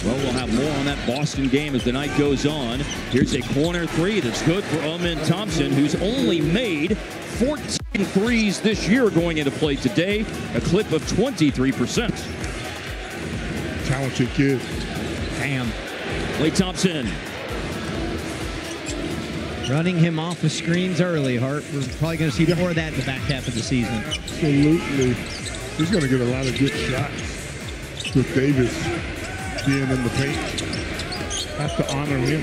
Well, we'll have more on that Boston game as the night goes on. Here's a corner three that's good for Amen Thompson, who's only made 14 threes this year going into play today, a clip of 23%. Talented kid. Damn. Klay Thompson. Running him off the screens early, Hart. We're probably going to see more of that in the back half of the season. Absolutely. He's going to get a lot of good shots with Davis being in the paint. Have to honor him.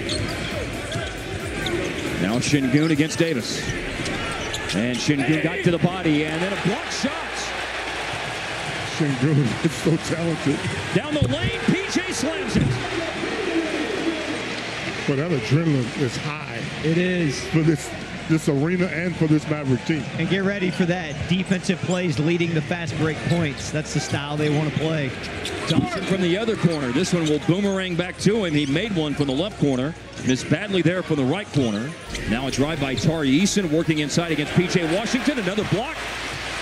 Now Şengün against Davis. And Şengün got to the body and then a block shot. Şengün is so talented. Down the lane, PJ slams it. But that adrenaline is high. It is. For this arena and for this Maverick team. And get ready for that. Defensive plays leading the fast break points. That's the style they want to play. Thompson from the other corner. This one will boomerang back to him. He made one from the left corner. Missed badly there from the right corner. Now a drive by Tari Eason working inside against P.J. Washington. Another block.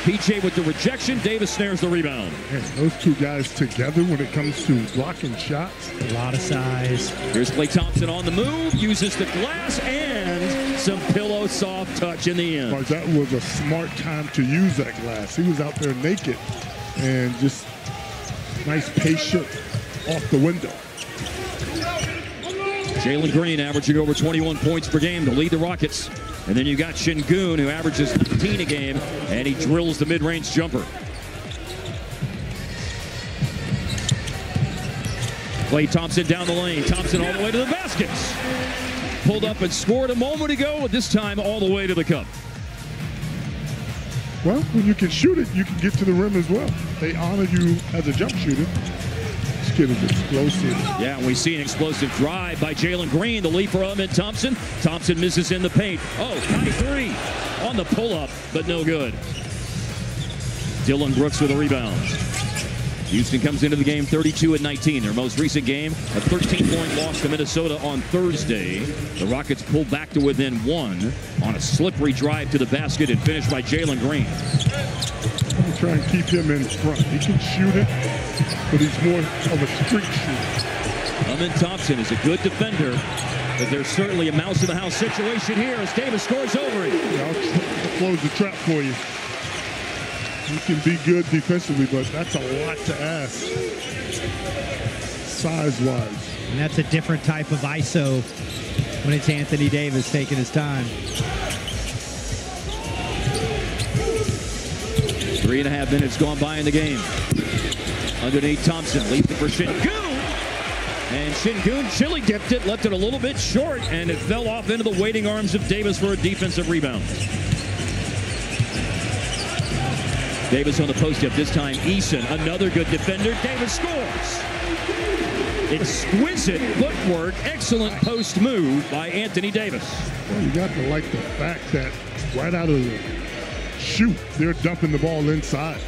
P.J. with the rejection. Davis snares the rebound. Man, those two guys together when it comes to blocking shots. A lot of size. Here's Klay Thompson on the move. Uses the glass and some pillow soft touch in the end. That was a smart time to use that glass. He was out there naked and just nice patient off the window. Jalen Green averaging over 21 points per game to lead the Rockets. And then you got Şengün, who averages 15 a game, and he drills the mid-range jumper. Klay Thompson down the lane. Thompson all the way to the baskets. Pulled up and scored a moment ago, and this time all the way to the cup. Well, when you can shoot it, you can get to the rim as well. They honor you as a jump shooter. This kid is explosive. Yeah, and we see an explosive drive by Jalen Green. The lead for Amen Thompson. Thompson misses in the paint. Oh, high three on the pull-up, but no good. Dylan Brooks with a rebound. Houston comes into the game 32-19. Their most recent game, a 13-point loss to Minnesota on Thursday. The Rockets pulled back to within one on a slippery drive to the basket and finished by Jalen Green. I'm going to try and keep him in front. He can shoot it, but he's more of a street shooter. Amen Thompson is a good defender, but there's certainly a mouse-in-the-house situation here as Davis scores over it. Yeah, I'll close the trap for you. You can be good defensively, but that's a lot to ask, size-wise. And that's a different type of ISO when it's Anthony Davis taking his time. 3.5 minutes gone by in the game. Underneath Thompson, leaves it for Şengün. And Şengün chili dipped it, left it a little bit short, and it fell off into the waiting arms of Davis for a defensive rebound. Davis on the post-up, this time Eason, another good defender. Davis scores. Exquisite footwork, excellent post move by Anthony Davis. Well, you got to like the fact that right out of the shoot, they're dumping the ball inside.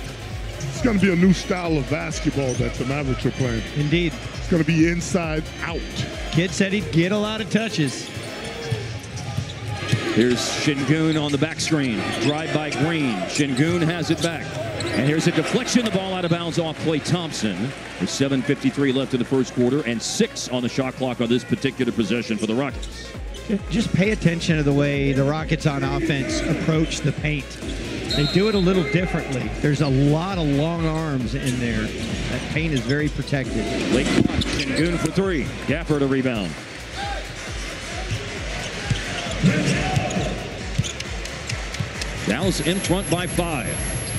It's going to be a new style of basketball that the Mavericks are playing. Indeed. It's going to be inside out. Kid said he'd get a lot of touches. Here's Şengün on the back screen. Drive by Green. Şengün has it back. And here's a deflection. The ball out of bounds off Klay Thompson. With 7:53 left in the first quarter and 6 on the shot clock on this particular possession for the Rockets. Just pay attention to the way the Rockets on offense approach the paint. They do it a little differently. There's a lot of long arms in there. That paint is very protected. Late clock. Şengün for 3. Gaffer to rebound. Dallas in front by 5.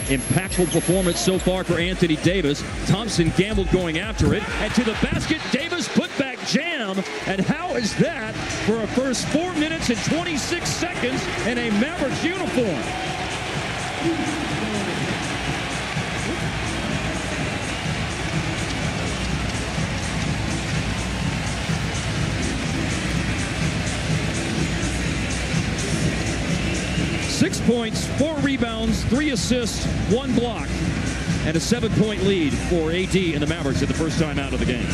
Impactful performance so far for Anthony Davis. Thompson gambled going after it. And to the basket, Davis put back jam. And how is that for a first 4 minutes and 26 seconds in a Mavericks uniform? 6 points, 4 rebounds, 3 assists, 1 block, and a 7-point lead for AD and the Mavericks at the first time out of the game.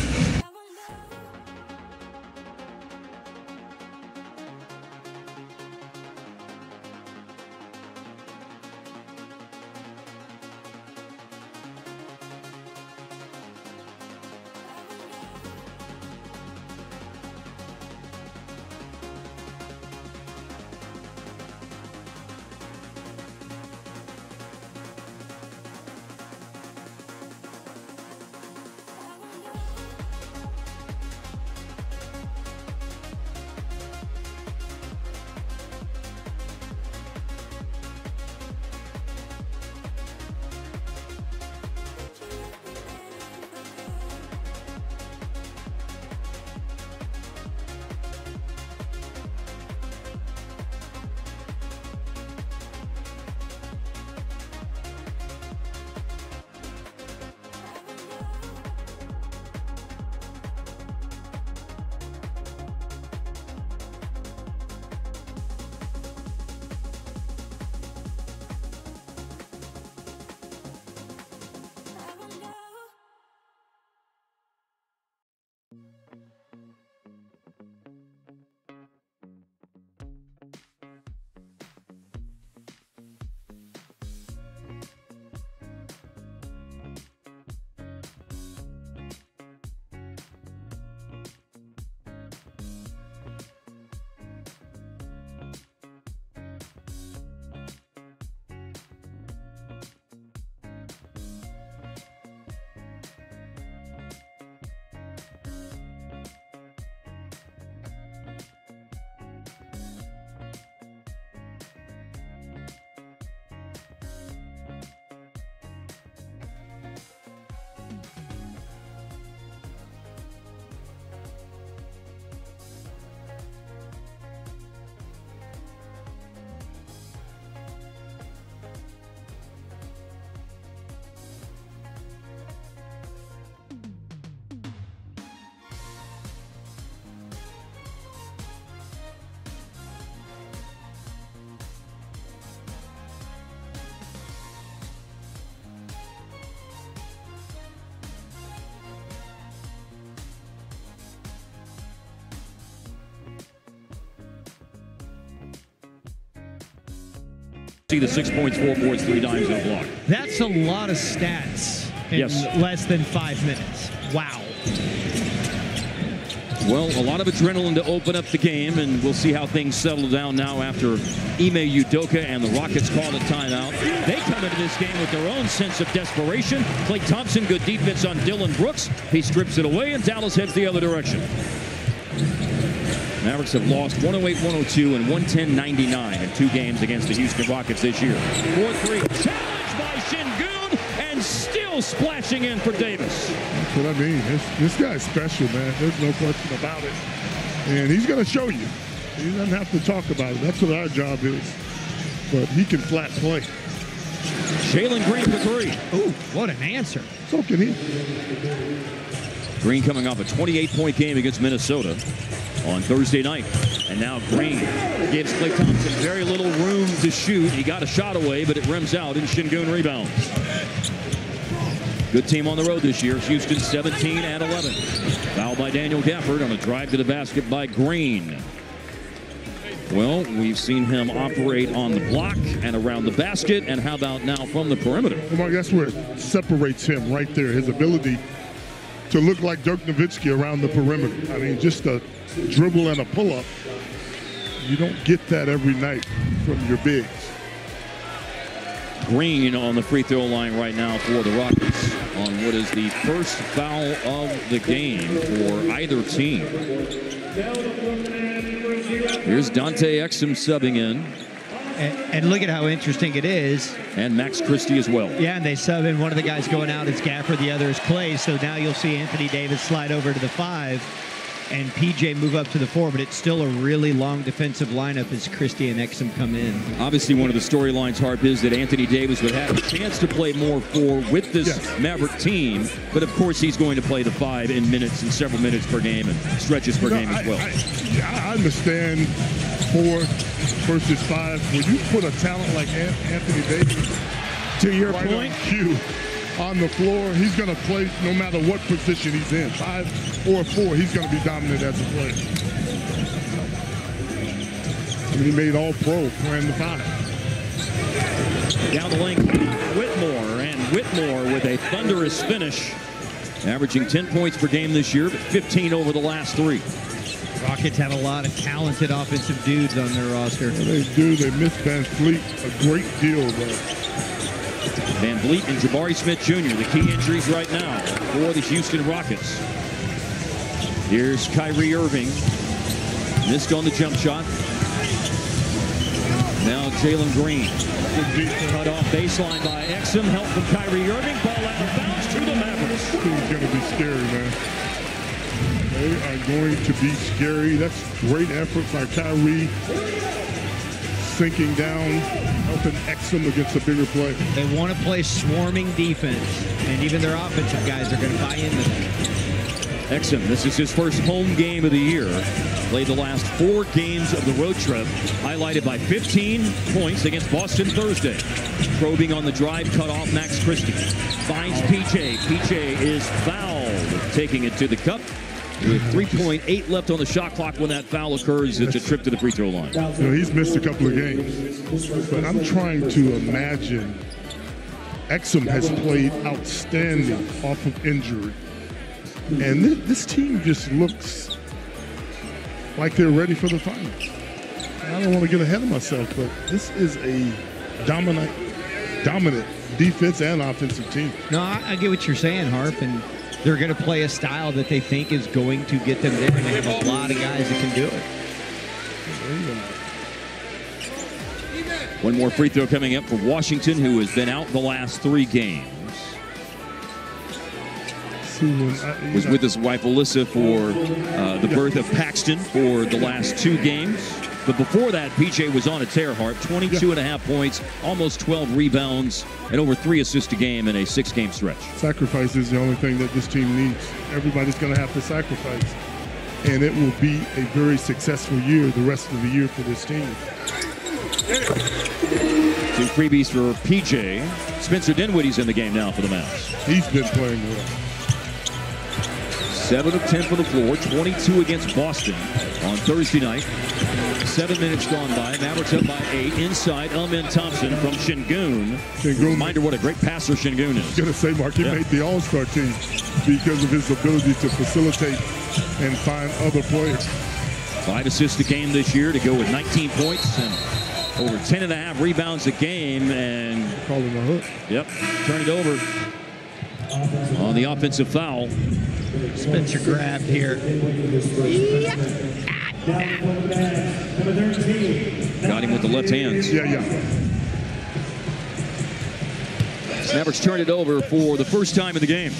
See the 6 points, 4 boards, 3 dimes, and a block. That's a lot of stats in less than 5 minutes. Wow. Well, a lot of adrenaline to open up the game, and we'll see how things settle down now after Ime Udoka and the Rockets call a timeout. They come into this game with their own sense of desperation. Klay Thompson, good defense on Dillon Brooks. He strips it away, and Dallas heads the other direction. Mavericks have lost 108-102 and 110-99 in 2 games against the Houston Rockets this year. 4-3. Challenged by Şengün, and still splashing in for Davis. That's what I mean. This guy's special, man. There's no question about it. And he's going to show you. He doesn't have to talk about it. That's what our job is. But he can flat play. Jalen Green for 3. Ooh, what an answer. So can he. Green coming off a 28-point game against Minnesota on Thursday night. And now Green gives Klay Thompson very little room to shoot. He got a shot away, but it rims out, and Şengün rebounds. Good team on the road this year. Houston 17-11. Foul by Daniel Gafford on a drive to the basket by Green. Well, we've seen him operate on the block and around the basket. And how about now from the perimeter? Well, Mark, that's where it separates him right there. His ability to look like Dirk Nowitzki around the perimeter. I mean, just a dribble and a pull-up. You don't get that every night from your bigs. Green on the free throw line right now for the Rockets on what is the first foul of the game for either team. Here's Dante Exum subbing in. And look at how interesting it is. And Max Christie as well. Yeah, and they sub in. One of the guys going out is Gafford, the other is Klay. So now you'll see Anthony Davis slide over to the 5 and PJ move up to the 4, but it's still a really long defensive lineup as Christie and Exum come in. Obviously, one of the storylines, Harp, is that Anthony Davis would have a chance to play more 4 with this Maverick team, but of course he's going to play the 5 in minutes and several minutes per game and stretches per game as well. I understand 4 versus 5. When you put a talent like Anthony Davis to your point, on the floor, he's going to play no matter what position he's in. 5 or 4, he's going to be dominant as a player. I mean, he made All-Pro playing the 5. Down the lane, Whitmore, and Whitmore with a thunderous finish, averaging 10 points per game this year, but 15 over the last 3. Rockets have a lot of talented offensive dudes on their roster. Well, they do. They miss Van Fleet a great deal, though. Van Vliet and Jabari Smith Jr., the key injuries right now for the Houston Rockets. Here's Kyrie Irving. Missed on the jump shot. Now Jalen Green. Cut off baseline by Exum. Help from Kyrie Irving. Ball out of bounds to the Mavericks. This team's going to be scary, man. They are going to be scary. That's great effort by Kyrie. Sinking down, helping Exum against a bigger play. They want to play swarming defense, and even their offensive guys are going to buy into that. Exum, this is his first home game of the year. Played the last 4 games of the road trip, highlighted by 15 points against Boston Thursday. Probing on the drive, cut off Max Christie. Finds PJ. PJ is fouled, taking it to the cup. With 3.8 left on the shot clock when that foul occurs, it's a trip to the free throw line. You know, he's missed a couple of games, but I'm trying to imagine Exum has played outstanding off of injury. And this team just looks like they're ready for the finals. I don't want to get ahead of myself, but this is a dominant defense and offensive team. No, I get what you're saying, Harp, and they're going to play a style that they think is going to get them there, and they have a lot of guys that can do it. One more free throw coming up for Washington, who has been out the last 3 games. Was with his wife Alyssa for the birth of Paxton for the last 2 games. But before that, PJ was on a tear, Harp. 22.5 points, almost 12 rebounds, and over 3 assists a game in a 6-game stretch. Sacrifice is the only thing that this team needs. Everybody's going to have to sacrifice. And it will be a very successful year the rest of the year for this team. 2 freebies for PJ. Spencer Dinwiddie's in the game now for the Mavs. He's been playing well. 7 of 10 from the floor, 22 against Boston on Thursday night. 7 minutes gone by. Mavericks up by 8. Inside, Thompson from Şengün. Reminder what a great passer Şengün is. I was going to say, Mark, he made the All-Star team because of his ability to facilitate and find other players. 5 assists a game this year to go with 19 points and over 10.5 rebounds a game. And calling a hook. Yep, turn it over on the offensive foul. Spencer grabbed here. Got him with the left hands. Yeah. Mavericks turned it over for the first time in the game.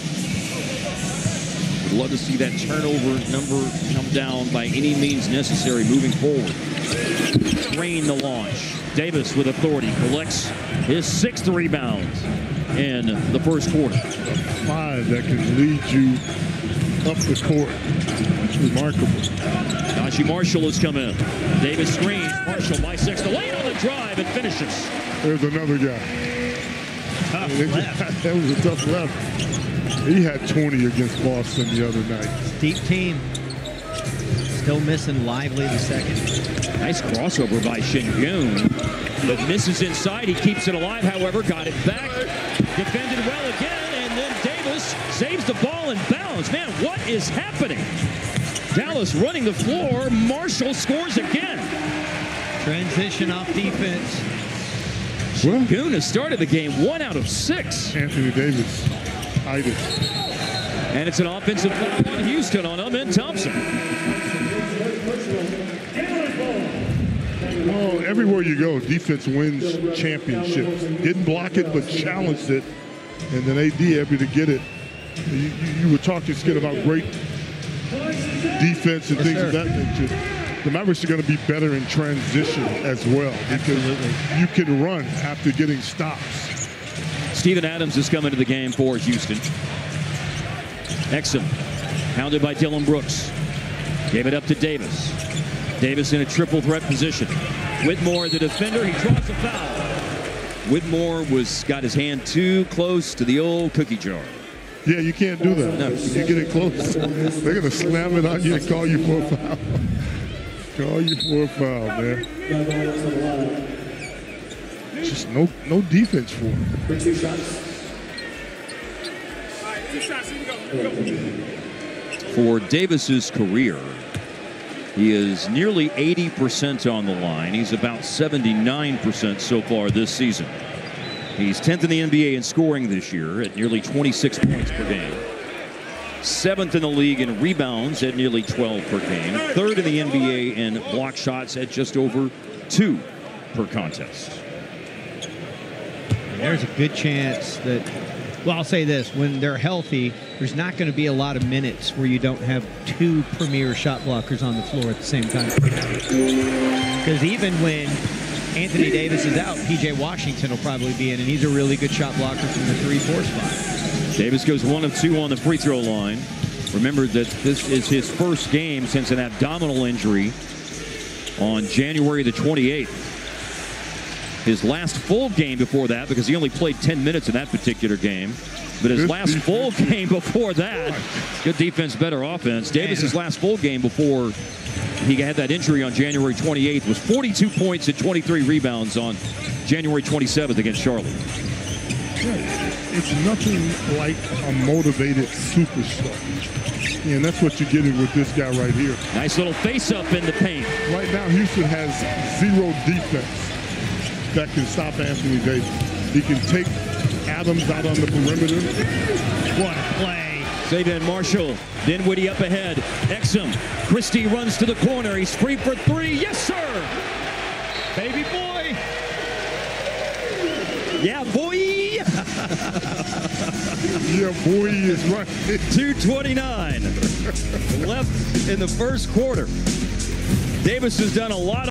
Would love to see that turnover number come down by any means necessary moving forward. Drain the launch. Davis with authority collects his 6th rebound in the first quarter. 5 that can lead you up the court. It's remarkable. Naji Marshall has come in. Davis screens. Marshall bisects the lane on the drive and finishes. There's another guy. Tough left. That was a tough left. He had 20 against Boston the other night. Deep team. Still missing Lively the second. Nice crossover by Şengün, but misses inside. He keeps it alive, however. Got it back. Defended well again, and then Davis saves the ball and bounds. Man, what is happening? Dallas running the floor. Marshall scores again. Transition off defense. Şengün has started the game 1 out of 6. Anthony Davis. And it's an offensive foul on Houston on Thompson. Well, everywhere you go, defense wins championships. Didn't block it, but challenged it. And then AD able to get it. You were talking, Skid, about great defense and things of that nature. The Mavericks are going to be better in transition as well because you can run after getting stops. Steven Adams has come into the game for Houston. Exum, hounded by Dillon Brooks. Gave it up to Davis. Davis in a triple threat position. Whitmore, the defender, he draws a foul. Whitmore got his hand too close to the old cookie jar. Yeah, you can't do that. No. If you get it close, they're going to slam it on you and call you for a foul. Call you for a foul, man. Just no defense for him. For Davis's career, he is nearly 80% on the line. He's about 79% so far this season. He's 10th in the NBA in scoring this year at nearly 26 points per game. 7th in the league in rebounds at nearly 12 per game. 3rd in the NBA in block shots at just over 2 per contest. There's a good chance that, well, I'll say this, when they're healthy, there's not going to be a lot of minutes where you don't have 2 premier shot blockers on the floor at the same time. Because even when Anthony Davis is out, P.J. Washington will probably be in, and he's a really good shot blocker from the 3-4 spot. Davis goes 1 of 2 on the free throw line. Remember that this is his first game since an abdominal injury on January the 28th. His last full game before that, because he only played 10 minutes in that particular game, but his last full game before that, good defense, better offense. Davis's last full game before he had that injury on January 28th was 42 points and 23 rebounds on January 27th against Charlotte. It's nothing like a motivated superstar. And that's what you're getting with this guy right here. Nice little face-up in the paint. Right now, Houston has 0 defense that can stop Anthony Davis. He can take Adams out on the perimeter. What a play. Xavier Marshall, Dinwiddie up ahead. Exum, Christie runs to the corner. He's free for 3. Yes, sir. Baby boy. Yeah, boy. Yeah, boy is right. 2:29 left in the first quarter. Davis has done a lot of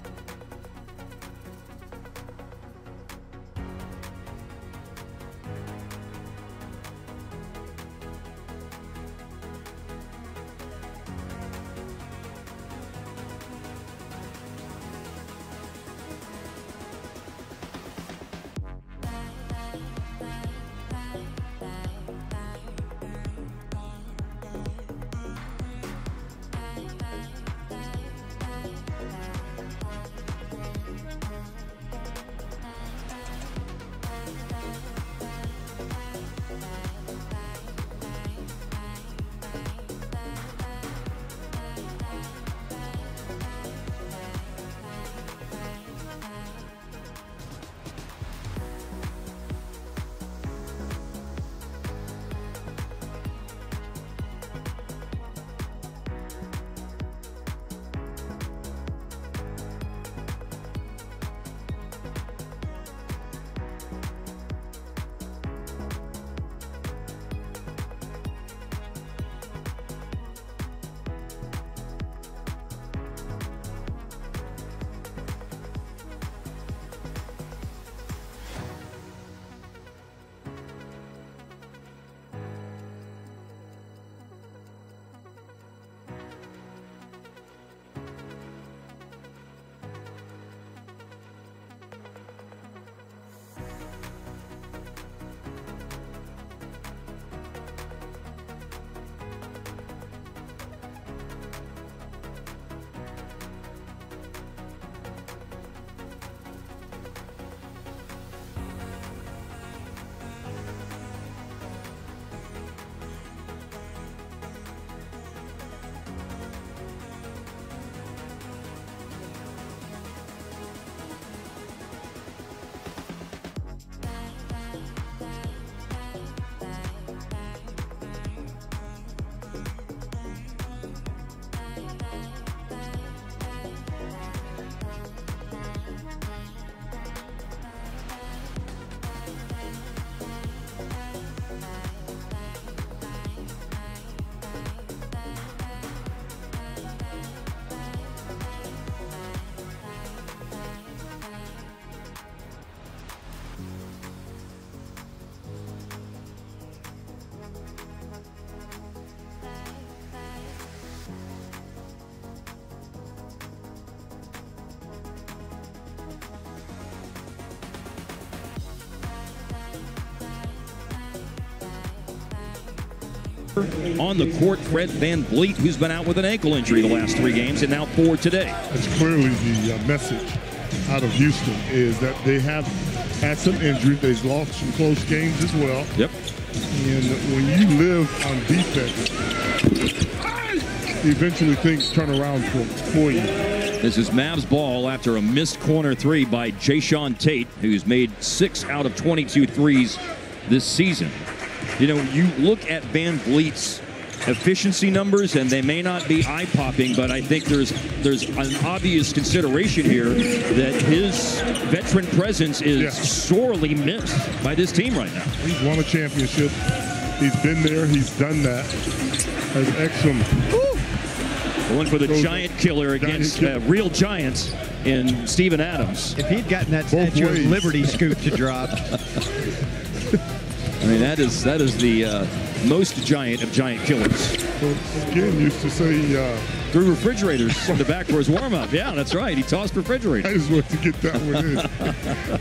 On the court, Fred VanVleet, who's been out with an ankle injury the last 3 games and now 4 today. That's clearly the message out of Houston, is that they have had some injuries. They've lost some close games as well. Yep. And when you live on defense, eventually things turn around for you. This is Mavs ball after a missed corner 3 by Jayshawn Tate, who's made 6 out of 22 threes this season. You know, you look at VanVleet's efficiency numbers, and they may not be eye-popping, but I think there's an obvious consideration here that his veteran presence is sorely missed by this team right now. He's won a championship. He's been there. He's done that. As Exum. Going for the giant killer against real giants in Steven Adams. If he'd gotten that Statue of Liberty scoop to drop. I mean, that is the most giant of giant killers. Well, again, used to say threw refrigerators in the back for his warm-up. Yeah, that's right. He tossed refrigerators. I just wanted to get that one in.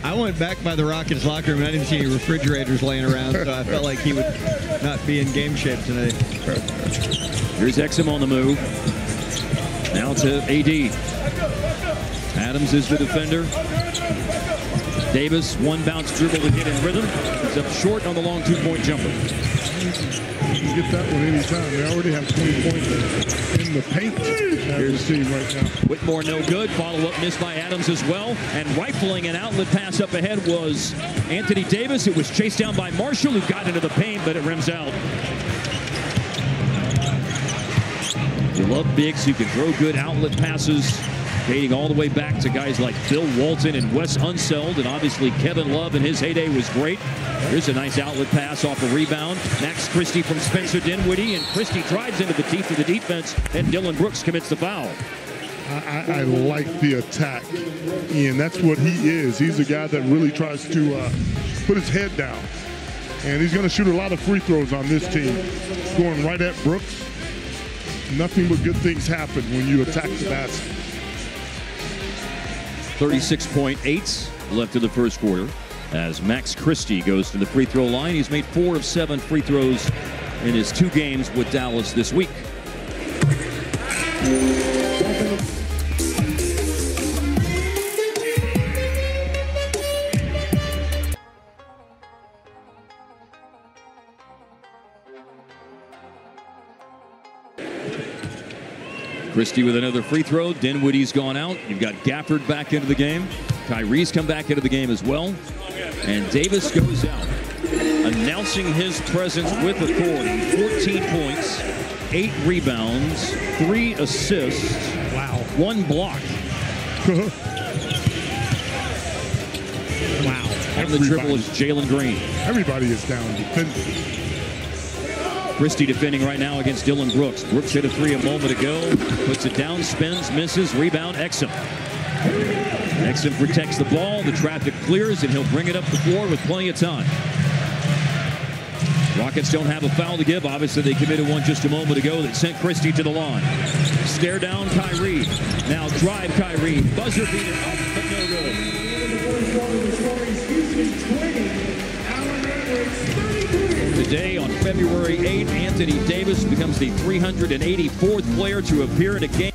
I went back by the Rockets locker room. I didn't see any refrigerators laying around, so I felt like he would not be in game shape today. Here's Exum on the move. Now to AD. Adams is the defender. Davis, one bounce dribble to get in rhythm. He's up short on the long 2-point jumper. You can get that one anytime. They already have 20 points in the paint. Here's the team right now. Whitmore no good. Follow-up missed by Adams as well. And rifling an outlet pass up ahead was Anthony Davis. It was chased down by Marshall, who got into the paint, but it rims out. You love bigs who can throw good outlet passes, dating all the way back to guys like Bill Walton and Wes Unseld, and obviously Kevin Love in his heyday was great. Here's a nice outlet pass off a rebound. Max Christie from Spencer Dinwiddie, and Christie drives into the teeth of the defense, and Dillon Brooks commits the foul. I like the attack, and that's what he is. He's a guy that really tries to put his head down, and he's going to shoot a lot of free throws on this team. Going right at Brooks. Nothing but good things happen when you attack the basket. 36.8 left in the first quarter as Max Christie goes to the free throw line. He's made 4 of 7 free throws in his 2 games with Dallas this week. Christie with another free throw. Dinwiddie's gone out. You've got Gafford back into the game. Kyrie's come back into the game as well. And Davis goes out, announcing his presence with authority. 14 points, 8 rebounds, 3 assists. Wow. 1 block. Wow. On the dribble is Jalen Green. Everybody is down defending. Christie defending right now against Dillon Brooks. Brooks hit a 3 a moment ago. Puts it down, spins, misses, rebound, Exum. Exum protects the ball. The traffic clears, and he'll bring it up the floor with plenty of time. Rockets don't have a foul to give. Obviously, they committed one just a moment ago that sent Christie to the line. Stare down Kyrie. Now drive Kyrie. Buzzer beater up, but no good. Today, on February 8th, Anthony Davis becomes the 384th player to appear in a game.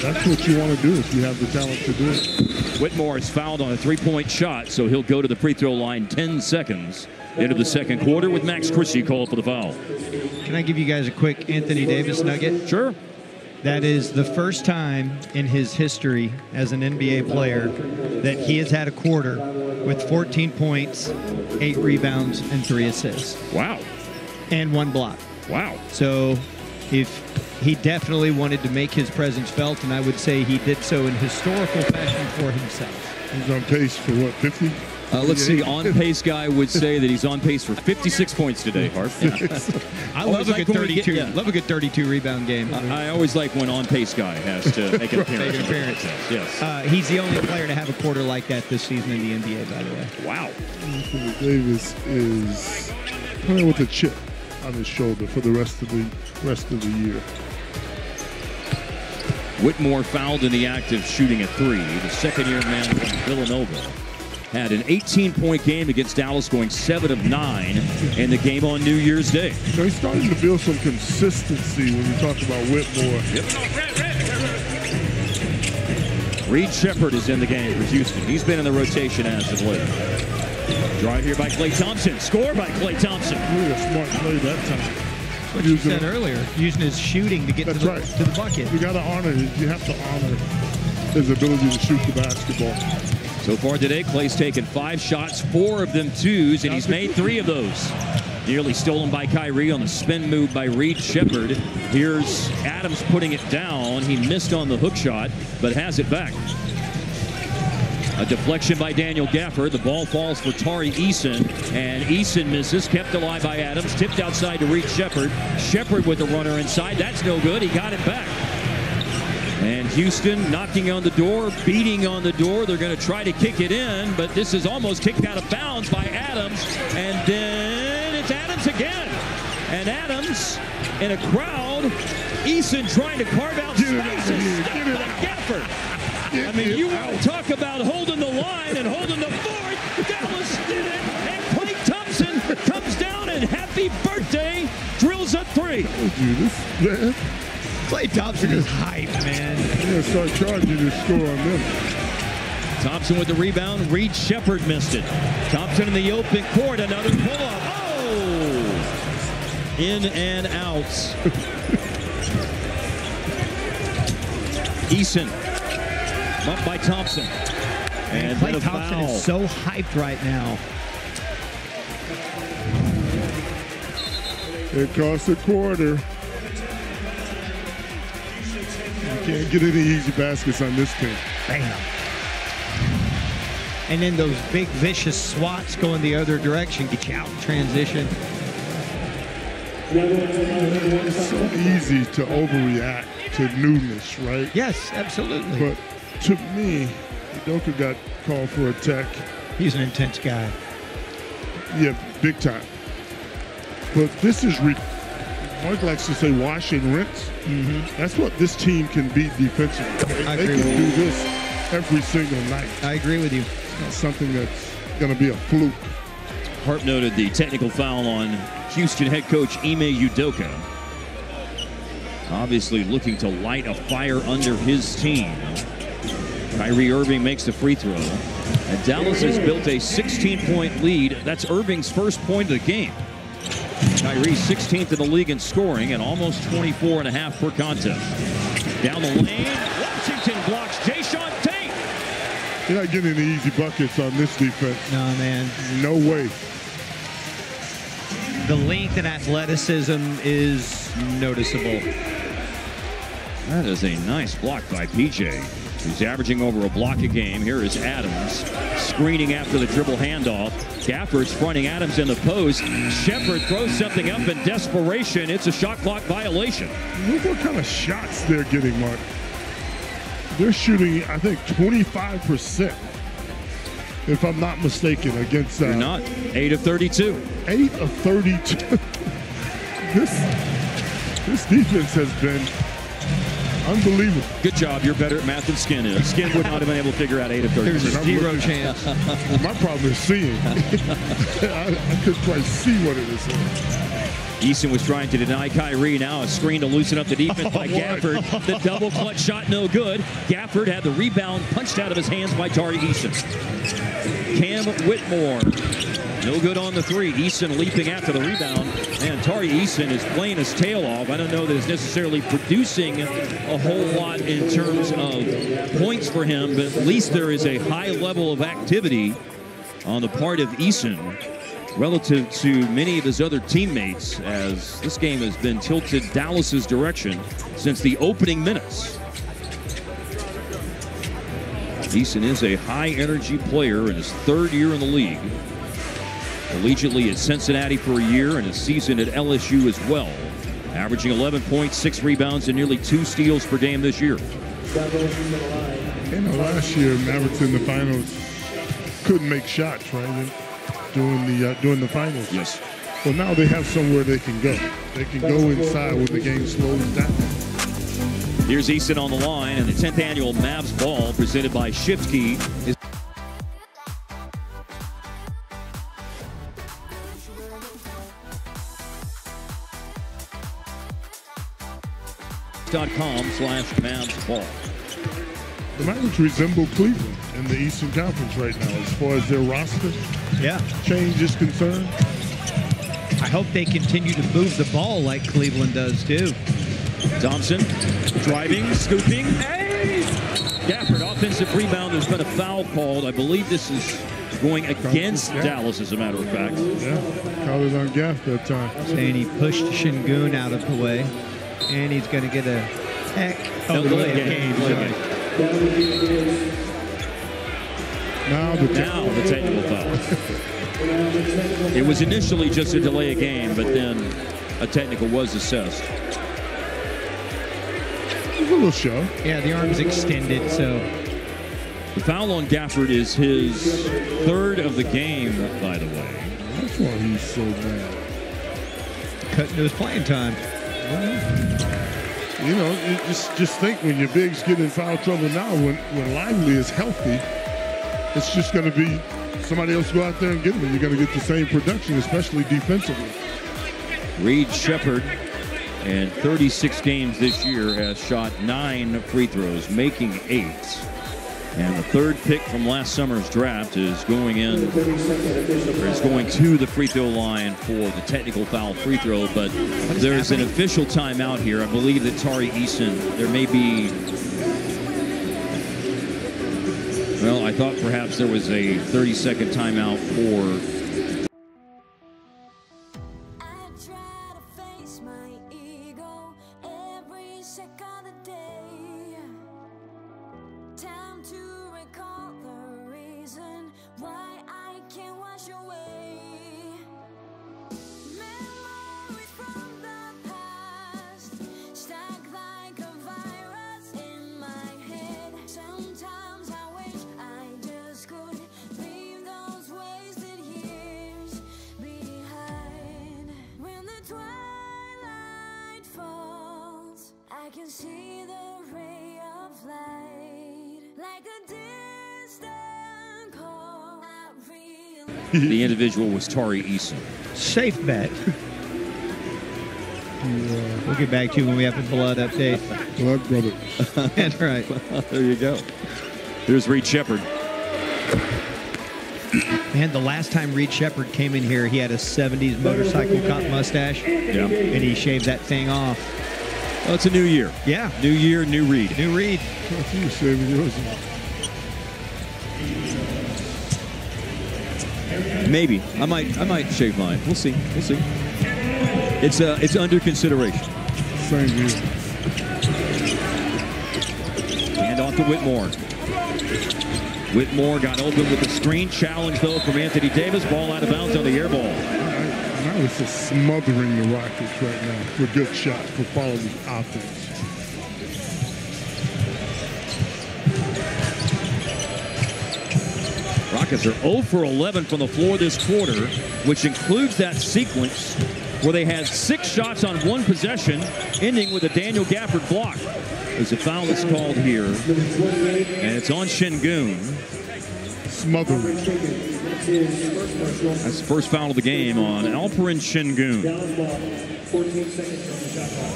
That's what you want to do if you have the talent to do it. Whitmore is fouled on a three-point shot, so he'll go to the free throw line 10 seconds into the second quarter with Max Christie called for the foul. Can I give you guys a quick Anthony Davis nugget? Sure. That is the first time in his history as an NBA player that he has had a quarter with 14 points, 8 rebounds, and 3 assists. Wow. And 1 block. Wow. So if he definitely wanted to make his presence felt, and I would say he did so in historical fashion for himself. He's on pace for what, 50? Let's see. On-pace guy would say that he's on pace for 56 points today, Harp. Yeah. I love a good 32. Love a good 32 rebound game. I always like when on-pace guy has to make an appearance. Yes. He's the only player to have a quarter like that this season in the NBA, by the way. Wow. Anthony Davis is playing with a chip on his shoulder for the rest of the year. Whitmore fouled in the act of shooting a 3. The second-year man from Villanova had an 18-point game against Dallas, going 7 of 9 in the game on New Year's Day. So he's starting to build some consistency when you talk about Whitmore. Reed Shepherd is in the game for Houston. He's been in the rotation as of late. Drive here by Klay Thompson. Score by Klay Thompson. Really a smart play that time. What you said earlier, using his shooting to get to the bucket. You got to honor it. You have to honor his ability to shoot the basketball. So far today, Klay's taken 5 shots, 4 of them twos, and he's made 3 of those. Nearly stolen by Kyrie on the spin move by Reed Shepherd. Here's Adams putting it down. He missed on the hook shot, but has it back. A deflection by Daniel Gafford. The ball falls for Tari Eason, and Eason misses. Kept alive by Adams. Tipped outside to Reed Shepherd. Shepherd with the runner inside. That's no good. He got it back. And Houston knocking on the door, beating on the door. They're going to try to kick it in, but this is almost kicked out of bounds by Adams. And then it's Adams again. And Adams in a crowd. Eason trying to carve out spaces. Gafford. I mean, you want to talk about holding the line and holding the fort. Dallas did it. And Klay Thompson comes down and happy birthday drills a 3. Klay Thompson is hype, man. You're going to start charging your score on them. Thompson with the rebound. Reed Shepherd missed it. Thompson in the open court. Another pull-up. Oh! In and out. Eason. Up by Thompson. And Klay Thompson is so hyped right now. It costs a quarter. You can't get any easy baskets on this team. Bam. And then those big vicious swats going the other direction, get you out in transition. It's so easy to overreact to newness, right? Yes, absolutely. But to me, Udoka got called for a tech. He's an intense guy. Yeah, big time. But this is, Mark likes to say wash and rinse. Mm-hmm. That's what this team can be defensively. They can do this every single night. I agree with you. It's not something that's going to be a fluke. Hart noted the technical foul on Houston head coach Ime Udoka. Obviously looking to light a fire under his team. Kyrie Irving makes the free throw. And Dallas has built a 16-point lead. That's Irving's first point of the game. Kyrie 16th in the league in scoring and almost 24.5 per contest. Down the lane, Washington blocks Jayshawn Tate. You're not getting any easy buckets on this defense. No, man. No way. The length and athleticism is noticeable. That is a nice block by PJ, who's averaging over a block a game. Here is Adams screening after the dribble handoff. Gafford's fronting Adams in the post. Shepherd throws something up in desperation. It's a shot clock violation. Look what kind of shots they're getting, Mark. They're shooting, I think, 25%, if I'm not mistaken, against... You're not. 8 of 32. 8 of 32. This defense has been unbelievable. Good job. You're better at math than Skin is. Skin would not have been able to figure out 8 of 32. There's zero chance. My problem is seeing. I couldn't quite see what it is. Eason was trying to deny Kyrie. Now a screen to loosen up the defense by Gafford. The double clutch shot, no good. Gafford had the rebound punched out of his hands by Tari Eason. Cam Whitmore, no good on the three. Eason leaping after the rebound. And Tari Eason is playing his tail off. I don't know that it's necessarily producing a whole lot in terms of points for him, but at least there is a high level of activity on the part of Eason relative to many of his other teammates, as this game has been tilted Dallas's direction since the opening minutes. Eason is a high-energy player in his third year in the league. Collegiately at Cincinnati for a year and a season at LSU as well. Averaging 11 points, 6 rebounds, and nearly 2 steals per game this year. Last year, Mavericks in the finals couldn't make shots, right? During the finals. Yes. Well, now they have somewhere they can go. They can go inside when the game slows down. Here's Eason on the line, and the 10th annual Mavs ball presented by Shift Key is .com/Mavs ball. The Mavericks resemble Cleveland in the Eastern Conference right now as far as their roster change is concerned. I hope they continue to move the ball like Cleveland does too. Thompson driving, scooping. Hey! Gafford, offensive rebound. There's been a foul called. I believe this is going against Dallas, as a matter of fact. Yeah, called it on Gaff that time. Saying he pushed Şengün out of the way. And he's going to get a tech. Delay of game. Now the technical foul. It was initially just a delay of game, but then a technical was assessed. A little show. Yeah, the arm's extended, so. The foul on Gafford is his third of the game, by the way. That's why he's so mad. Cut into his playing time. You know, you just think when your bigs get in foul trouble now, when Lively is healthy, it's just going to be somebody else go out there and get them. You're going to get the same production, especially defensively. Reed Shepherd, in 36 games this year, has shot 9 free throws, making 8. And the third pick from last summer's draft is going to the free throw line for the technical foul free throw. But there's an official timeout here. I believe that Tari Eason, there may be, well, I thought perhaps there was a 30-second timeout for. The individual was Tari Eason. Safe bet. We'll get back to you when we have a blood update. Blood brother. That's right. There you go. Here's Reed Shepherd. Man, the last time Reed Shepherd came in here, he had a 70s motorcycle cop mustache. Yeah. And he shaved that thing off. Well, it's a new year. Yeah. New year, new Reed. New Reed. You're shaving yours off. Maybe I might shave mine. We'll see. We'll see. It's under consideration. Same here. Hand off to Whitmore. Whitmore got open with the screen challenge though from Anthony Davis. Ball out of bounds on the air ball. Now it's just smothering the Rockets right now for good shots, for quality offense. Rockets are 0 for 11 from the floor this quarter, which includes that sequence where they had 6 shots on 1 possession, ending with a Daniel Gafford block. There's a foul that's called here, and it's on Şengün. Smothering. That's the first foul of the game on Alperen Şengün. 14 seconds on the shot clock.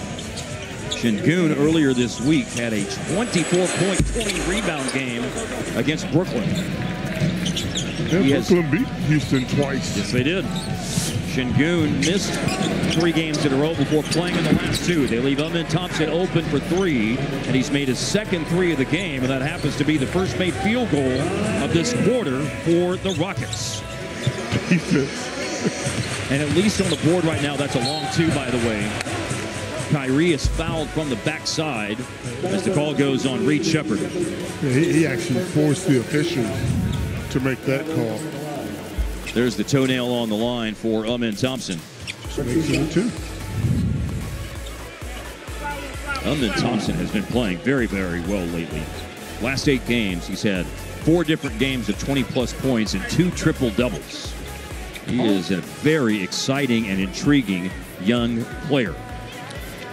Şengün earlier this week had a 24-point, 20-rebound game against Brooklyn. Yeah, Brooklyn beat Houston twice. Yes, they did. Şengün missed 3 games in a row before playing in the last 2. They leave Thompson open for 3, and he's made his second 3 of the game, and that happens to be the first made field goal of this quarter for the Rockets. And at least on the board right now, that's a long 2, by the way. Kyrie is fouled from the backside as the call goes on Reed Sheppard. Yeah, he actually forced the officials to make that call. There's the toenail on the line for Thompson. Makes it 2. Thompson has been playing very, very well lately. Last 8 games, he's had 4 different games of 20-plus points and 2 triple-doubles. He is a very exciting and intriguing young player.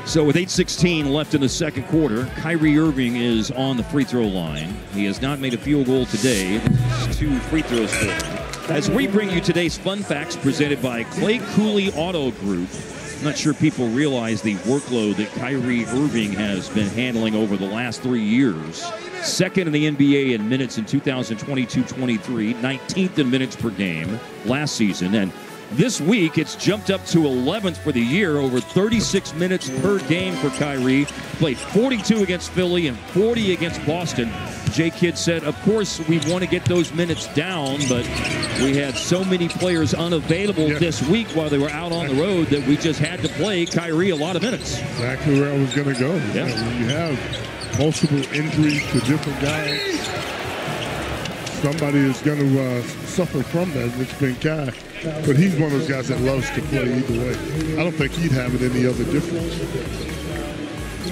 So with 8:16 left in the second quarter, Kyrie Irving is on the free throw line. He has not made a field goal today. 2 free throws for him. As we bring you today's fun facts presented by Clay Cooley Auto Group. I'm not sure people realize the workload that Kyrie Irving has been handling over the last 3 years. Second in the NBA in minutes in 2022-23, 19th in minutes per game last season. And this week, it's jumped up to 11th for the year, over 36 minutes per game for Kyrie. Played 42 against Philly and 40 against Boston. Jay Kidd said, of course, we want to get those minutes down, but we had so many players unavailable this week while they were out on the road that we just had to play Kyrie a lot of minutes. Exactly where I was going to go. Yeah. When you have multiple injuries to different guys, somebody is going to suffer from that, and it's been Kai. But he's one of those guys that loves to play either way. I don't think he'd have it any other difference.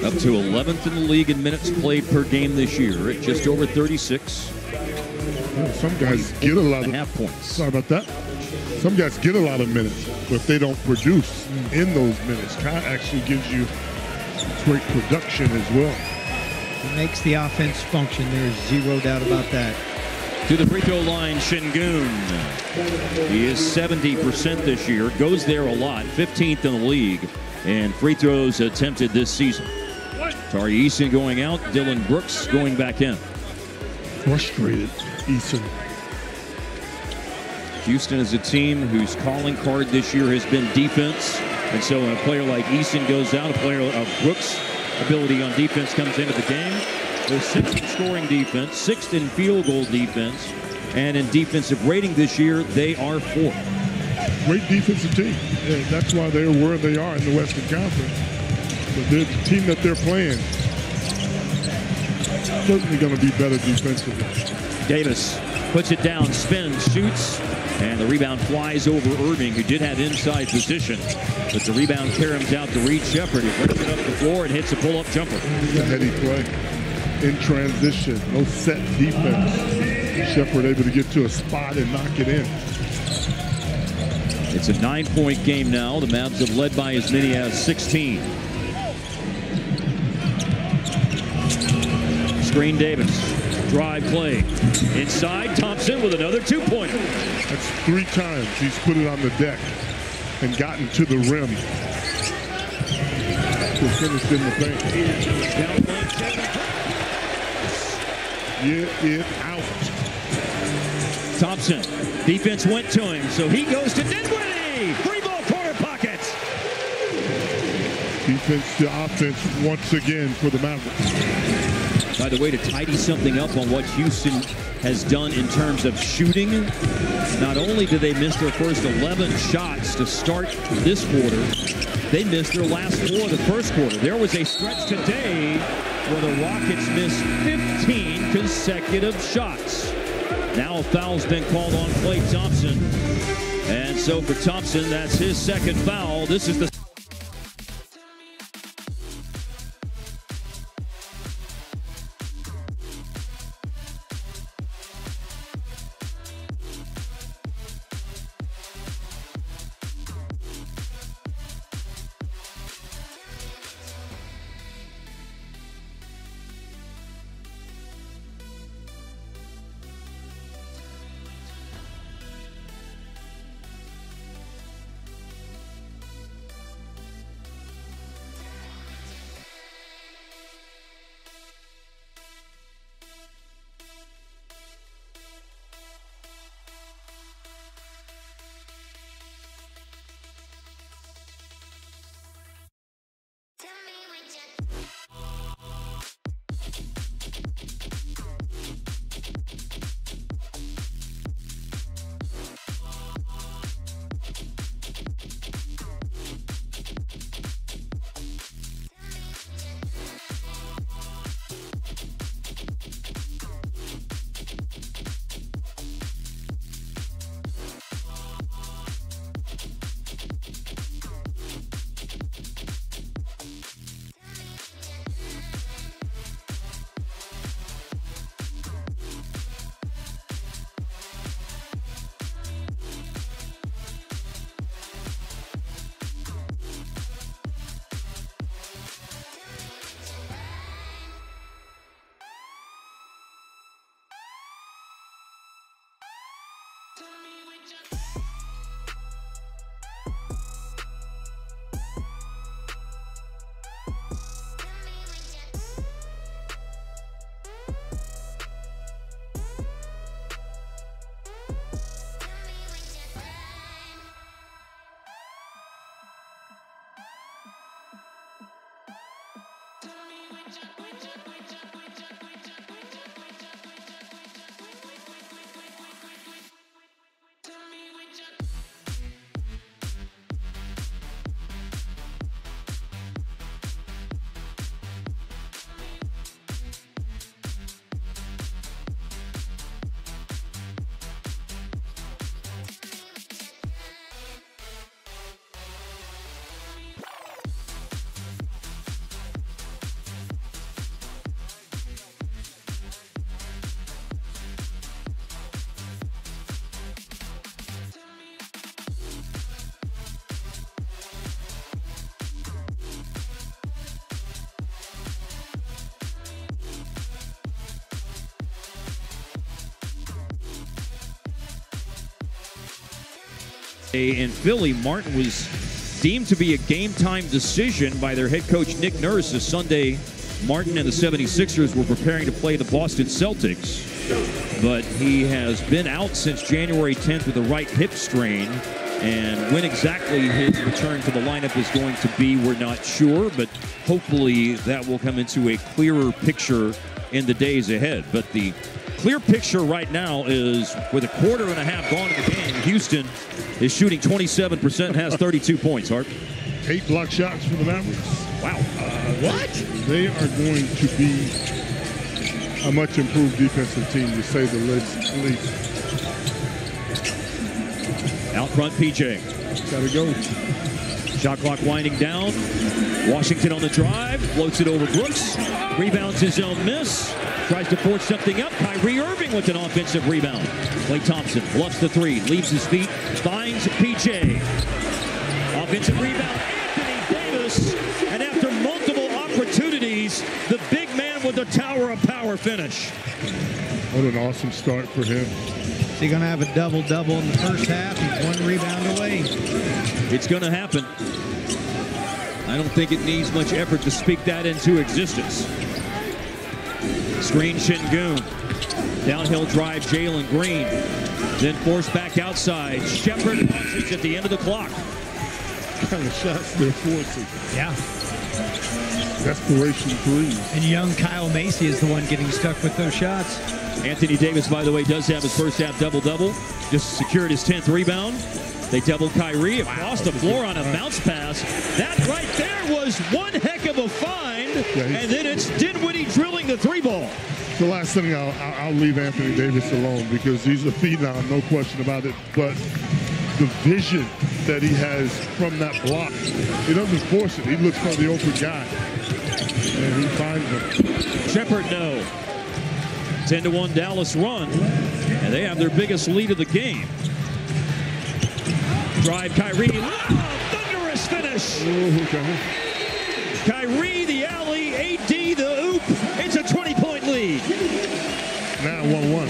Up to 11th in the league in minutes played per game this year at just over 36. Yeah, some guys get a lot of half points. Sorry about that. Some guys get a lot of minutes, but they don't produce in those minutes. Kai actually gives you great production as well. It makes the offense function. There's zero doubt about that. To the free throw line, Şengün. He is 70% this year. Goes there a lot. 15th in the league. And free throws attempted this season. Tari Eason going out. Dylan Brooks going back in. Frustrated, Eason. Houston is a team whose calling card this year has been defense. And so when a player like Eason goes out, a player of Brooks' ability on defense comes into the game. They're 6th in scoring defense, 6th in field goal defense, and in defensive rating this year, they are 4th. Great defensive team. Yeah, that's why they're where they are in the Western Conference. But the team that they're playing certainly going to be better defensively. Davis puts it down, spins, shoots, and the rebound flies over Irving, who did have inside position. But the rebound caroms out to Reed Sheppard, who brings it up the floor and hits a pull-up jumper. The heady play. In transition, no set defense. Sheppard able to get to a spot and knock it in. It's a 9-point game now. The Mavs have led by as many as 16. Screen Davis. Drive play. Inside, Thompson with another 2-pointer. That's 3 times he's put it on the deck and gotten to the rim. To finish in the paint. Get it out. Thompson. Defense went to him, so he goes to Dinwiddie. Free ball corner pocket. Defense to offense once again for the Mavericks. By the way, to tidy something up on what Houston has done in terms of shooting, not only did they miss their first 11 shots to start this quarter, they missed their last 4 of the first quarter. There was a stretch today where the Rockets missed 15 consecutive shots. Now a foul's been called on Klay Thompson. And so for Thompson, that's his second foul. This is the In Philly, Martin was deemed to be a game-time decision by their head coach Nick Nurse this Sunday. Martin and the 76ers were preparing to play the Boston Celtics, but he has been out since January 10th with a right hip strain, and when exactly his return to the lineup is going to be, we're not sure, but hopefully that will come into a clearer picture in the days ahead. But the clear picture right now is with a quarter and a half gone in the game, Houston is shooting 27% and has 32 points, Hart. 8 block shots for the Mavericks. Wow. What? They are going to be a much improved defensive team, to say the least. Out front, PJ. Gotta go. Shot clock winding down. Washington on the drive. Floats it over Brooks. Rebounds his own miss. Tries to force something up. Kyrie Irving with an offensive rebound. Klay Thompson bluffs the three. Leaves his feet. Finds PJ. Offensive rebound. Anthony Davis. And after multiple opportunities, the big man with the Tower of Power finish. What an awesome start for him. Is he going to have a double-double in the first half? He's 1 rebound away. It's going to happen. I don't think it needs much effort to speak that into existence. Screen Şengün. Downhill drive Jalen Green. Then forced back outside. Shepherd punches at the end of the clock. What kind of shots they're forcing. Yeah. Desperation threes. And young Kyle Macy is the one getting stuck with those shots. Anthony Davis, by the way, does have his first half double-double. Just secured his 10th rebound. They double Kyrie across the floor on a bounce pass. That right there was one heck of a find. And then it's Dinwiddie drilling the 3-ball. The last thing, I'll leave Anthony Davis alone because he's a phenom, no question about it. But the vision that he has from that block, he doesn't force it. He looks for the open guy, and he finds him. Shepherd, no. 10-1 Dallas run, and they have their biggest lead of the game. Drive Kyrie, thunderous finish. Kyrie, the alley, AD, the oop. It's a 20-point lead. Now 1-1.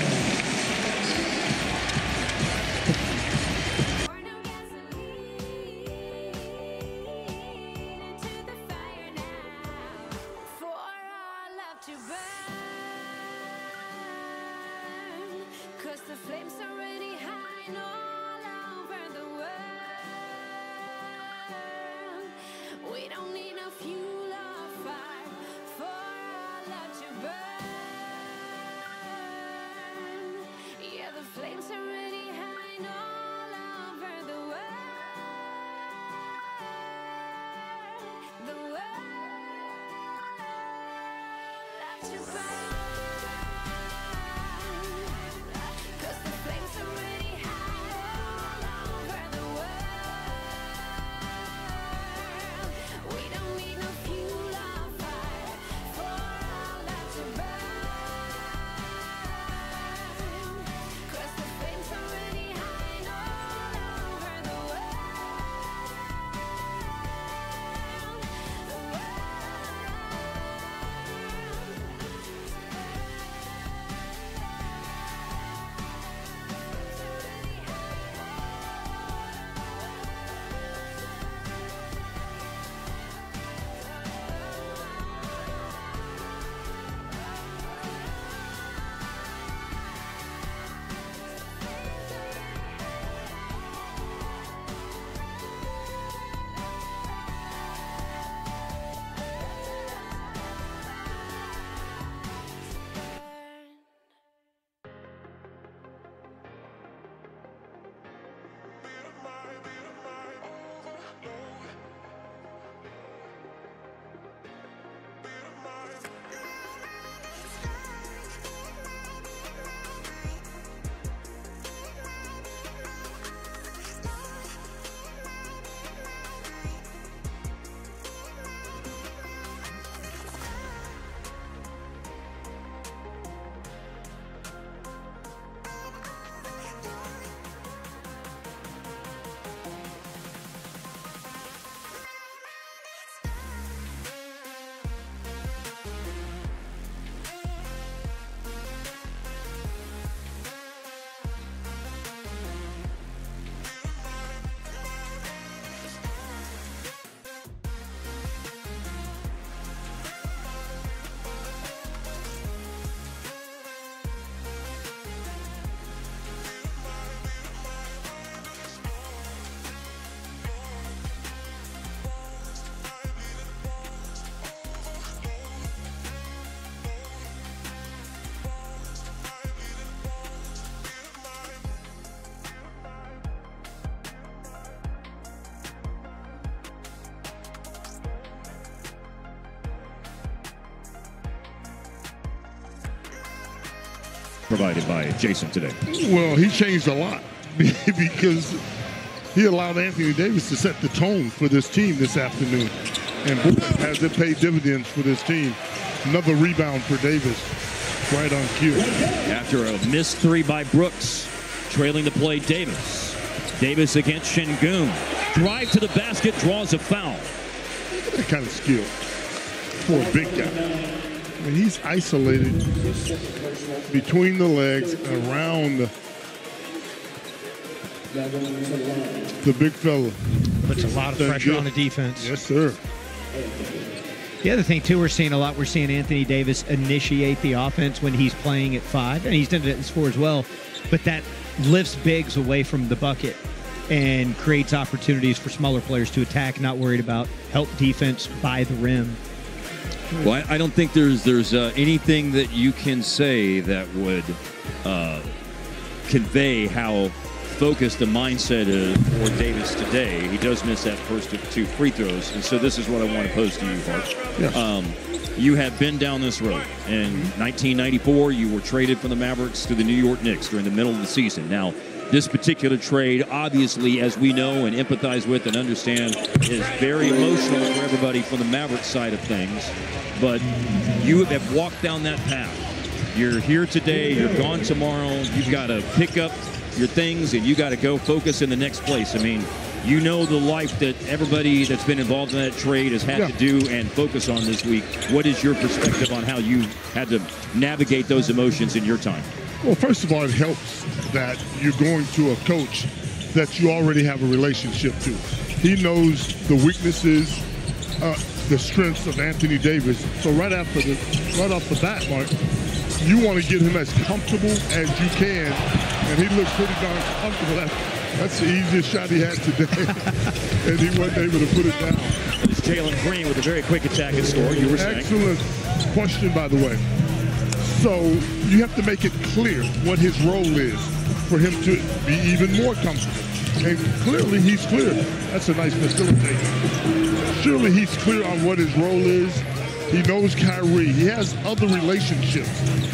provided by Jason today? Well, he changed a lot because he allowed Anthony Davis to set the tone for this team this afternoon. And boy, has it paid dividends for this team. Another rebound for Davis, right on cue. After a missed three by Brooks, trailing the play Davis. Davis against Şengün. Drive to the basket, draws a foul. Look at that kind of skill for a big guy. I mean, he's isolated between the legs, around the big fella. Puts a lot of pressure on the defense. Yes, sir. The other thing, too, we're seeing Anthony Davis initiate the offense when he's playing at 5, and he's done it at 4 as well, but that lifts bigs away from the bucket and creates opportunities for smaller players to attack, not worried about help defense by the rim. Well, I don't think there's anything that you can say that would convey how focused the mindset is for Davis today. He does miss that first 2 free throws, and so this is what I want to pose to you, Bart. Yes. You have been down this road. In 1994, you were traded from the Mavericks to the New York Knicks during the middle of the season. Now, this particular trade, obviously, as we know and empathize with and understand, is very emotional for everybody from the Mavericks side of things. But you have walked down that path. You're here today, you're gone tomorrow. You've got to pick up your things and you got to go focus in the next place. I mean, you know the life that everybody that's been involved in that trade has had to do and focus on this week. What is your perspective on how you had to navigate those emotions in your time? Well, first of all, it helps that you're going to a coach that you already have a relationship to. He knows the weaknesses, the strengths of Anthony Davis. So right off the bat, Mark, you want to get him as comfortable as you can, and he looks pretty darn comfortable. That's the easiest shot he had today, and he wasn't able to put it down. It's Jalen Green with a very quick attack and score. You were saying. Excellent question, by the way. So you have to make it clear what his role is for him to be even more comfortable. And clearly he's clear. That's a nice facilitator. Surely he's clear on what his role is. He knows Kyrie. He has other relationships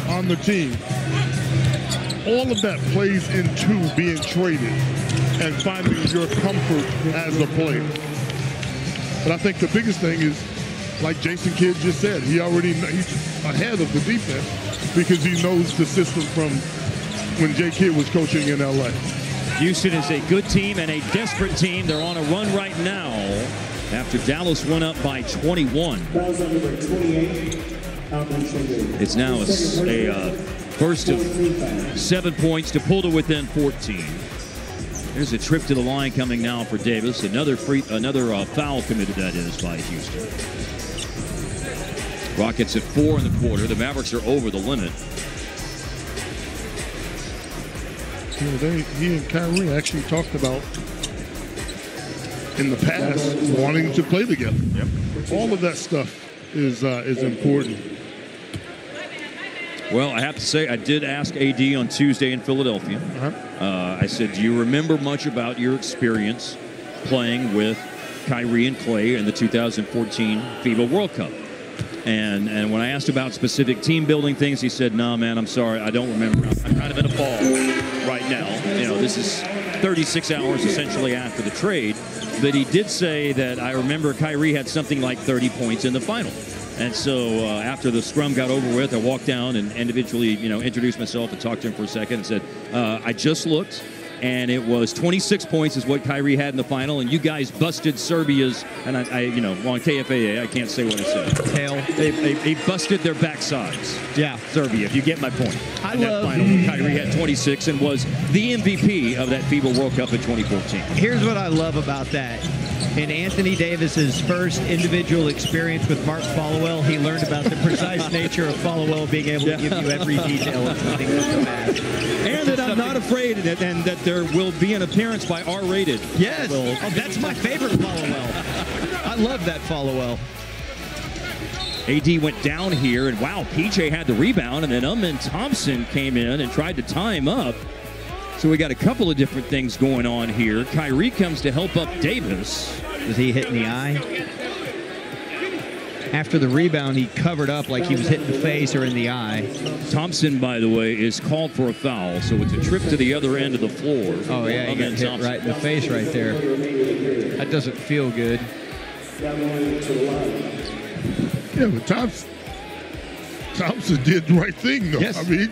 on the team. All of that plays into being traded and finding your comfort as a player. But I think the biggest thing is, like Jason Kidd just said, he's ahead of the defense because he knows the system from when Jay Kidd was coaching in L.A. Houston is a good team and a desperate team. They're on a run right now after Dallas went up by 21. It's now a burst of 7 points to pull to within 14. There's a trip to the line coming now for Davis. Another foul committed, that is, by Houston. Rockets at 4 in the quarter. The Mavericks are over the limit. He and Kyrie actually talked about in the past wanting to play together. Yep. All of that stuff is important. Well, I have to say, I did ask AD on Tuesday in Philadelphia. I said, do you remember much about your experience playing with Kyrie and Klay in the 2014 FIBA World Cup? And when I asked about specific team building things, he said, no, man, I'm sorry, I don't remember. I'm kind of in a ball right now. You know, this is 36 hours essentially after the trade. But he did say that I remember Kyrie had something like 30 points in the final. And so after the scrum got over with, I walked down and individually, introduced myself and talked to him for a second and said, I just looked, and it was 26 points is what Kyrie had in the final, and you guys busted Serbia's, and on KFAA, I can't say what I said. Tail. They busted their backsides. Yeah. Serbia, if you get my point. I in that love final, Kyrie had 26 and was the MVP of that FIBA World Cup in 2014. Here's what I love about that. In Anthony Davis's first individual experience with Mark Followell, he learned about the precise nature of Followell being able to give you every detail of something with the match. And that I'm not afraid of it, and that there will be an appearance by R-rated. Yes. Oh, that's my favorite Followell. I love that Followell. AD went down here, and wow, PJ had the rebound, and then Thompson came in and tried to tie him up. So we got a couple of different things going on here. Kyrie comes to help up Davis. Was he hitting the eye? After the rebound, he covered up like he was hit in the face or in the eye. Thompson, by the way, is called for a foul, so it's a trip to the other end of the floor. Oh, yeah, he got hit right in the face right there. That doesn't feel good. Yeah, but Thompson did the right thing, though. Yes. I mean,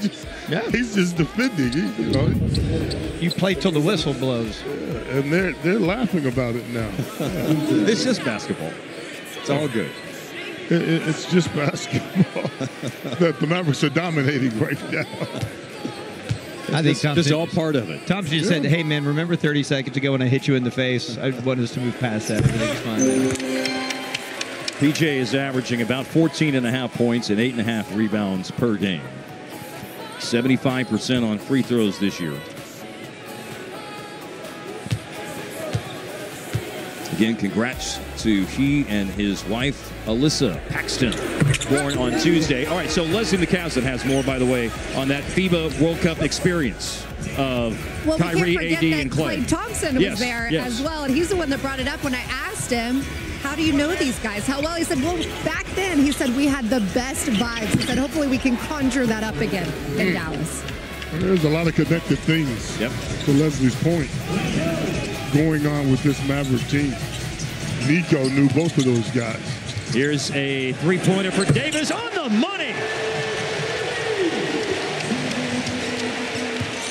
he's just defending. You play till the whistle blows. And they're laughing about it now. It's just basketball. It's all good. It's just basketball that the Mavericks are dominating right now. I think Thompson, just all part of it. Thompson just said, hey, man, remember 30 seconds ago when I hit you in the face? I want us to move past that. Everything's fine, man. PJ is averaging about 14.5 points and 8.5 rebounds per game. 75% on free throws this year. Again, congrats to he and his wife, Alyssa Paxton, born on Tuesday. All right, so Leslie McCaslin has more, by the way, on that FIBA World Cup experience of Kyrie, AD, and Clay. Thompson was there as well, and he's the one that brought it up when I asked him, how do you know these guys? How well? He said, well, back then, he said, we had the best vibes. He said, hopefully we can conjure that up again in Dallas. There's a lot of connected things, to Leslie's point, going on with this Maverick team. Nico knew both of those guys. Here's a three-pointer for Davis on the money.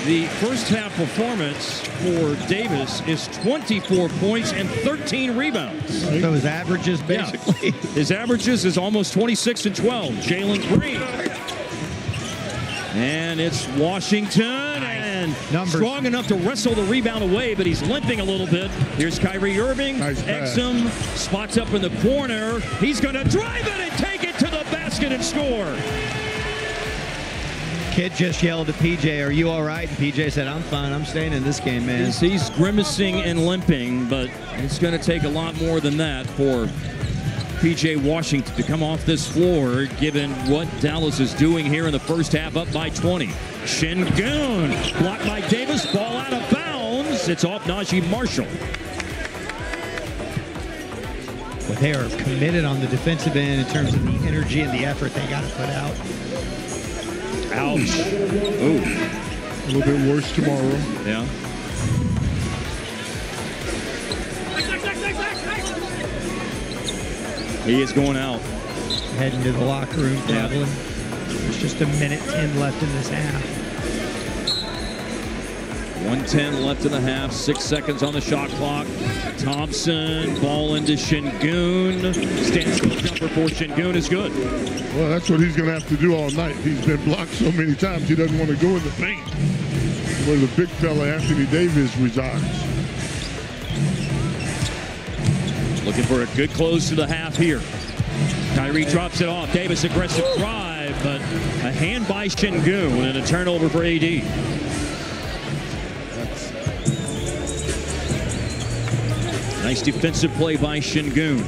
The first half performance for Davis is 24 points and 13 rebounds. So his averages, basically. Yeah. His averages is almost 26 and 12. Jalen Green. And it's Washington, and strong enough to wrestle the rebound away, but he's limping a little bit. Here's Kyrie Irving. Exum spots up in the corner. He's going to drive it and take it to the basket and score. Kid just yelled at PJ, are you all right? And PJ said, I'm fine. I'm staying in this game, man. He's grimacing and limping, but it's going to take a lot more than that for PJ Washington to come off this floor, given what Dallas is doing here in the first half, up by 20. Şengün blocked by Davis, ball out of bounds. It's off Najee Marshall. But they are committed on the defensive end in terms of the energy and the effort they got to put out. Ouch. Ooh. A little bit worse tomorrow. Yeah. He is going out. Heading to the locker room, probably. There's just 1:10 left in this half. 1:10 left in the half. 6 seconds on the shot clock. Thompson, ball into Şengün. Standstill jumper for Şengün is good. Well, that's what he's going to have to do all night. He's been blocked so many times, he doesn't want to go in the paint where the big fella Anthony Davis resides. Looking for a good close to the half here. Kyrie drops it off. Davis aggressive drive, but a hand by Şengün and a turnover for AD. Nice defensive play by Şengün.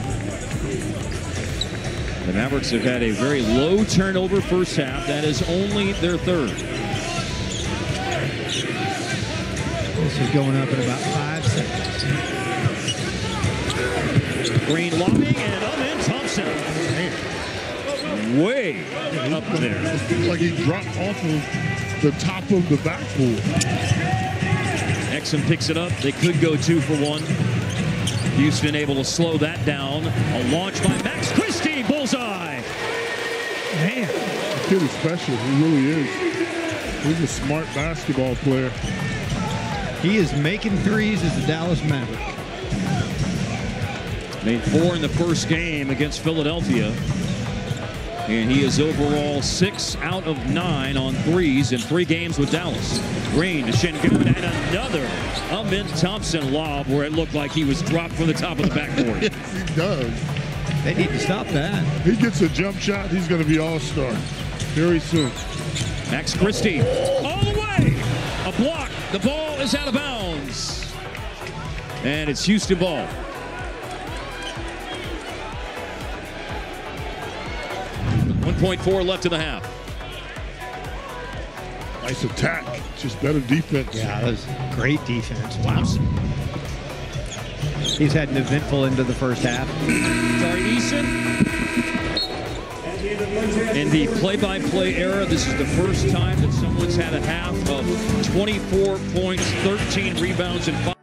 The Mavericks have had a very low turnover first half. That is only their third. This is going up in about 5 seconds. Green lobbing and Amen Thompson. Way up there. It feels like he dropped off of the top of the backboard. Exum picks it up. They could go 2 for 1. Houston able to slow that down. A launch by Max Christie. Bullseye. Man. The kid is special. He really is. He's a smart basketball player. He is making threes as the Dallas Maverick. Made 4 in the first game against Philadelphia. And he is overall 6 out of 9 on threes in 3 games with Dallas. Green to Şengün and another Amen Thompson lob where it looked like he was dropped from the top of the backboard. He does. They need to stop that. He gets a jump shot, he's going to be all-star very soon. Max Christie all the way. A block. The ball is out of bounds. And it's Houston ball. .4 left in the half. Nice attack. Just better defense. Yeah, that was great defense. Wow. He's had an eventful end of the first half. Sorry, Eason. In the play-by-play era, this is the first time that someone's had a half of 24 points, 13 rebounds, and 5.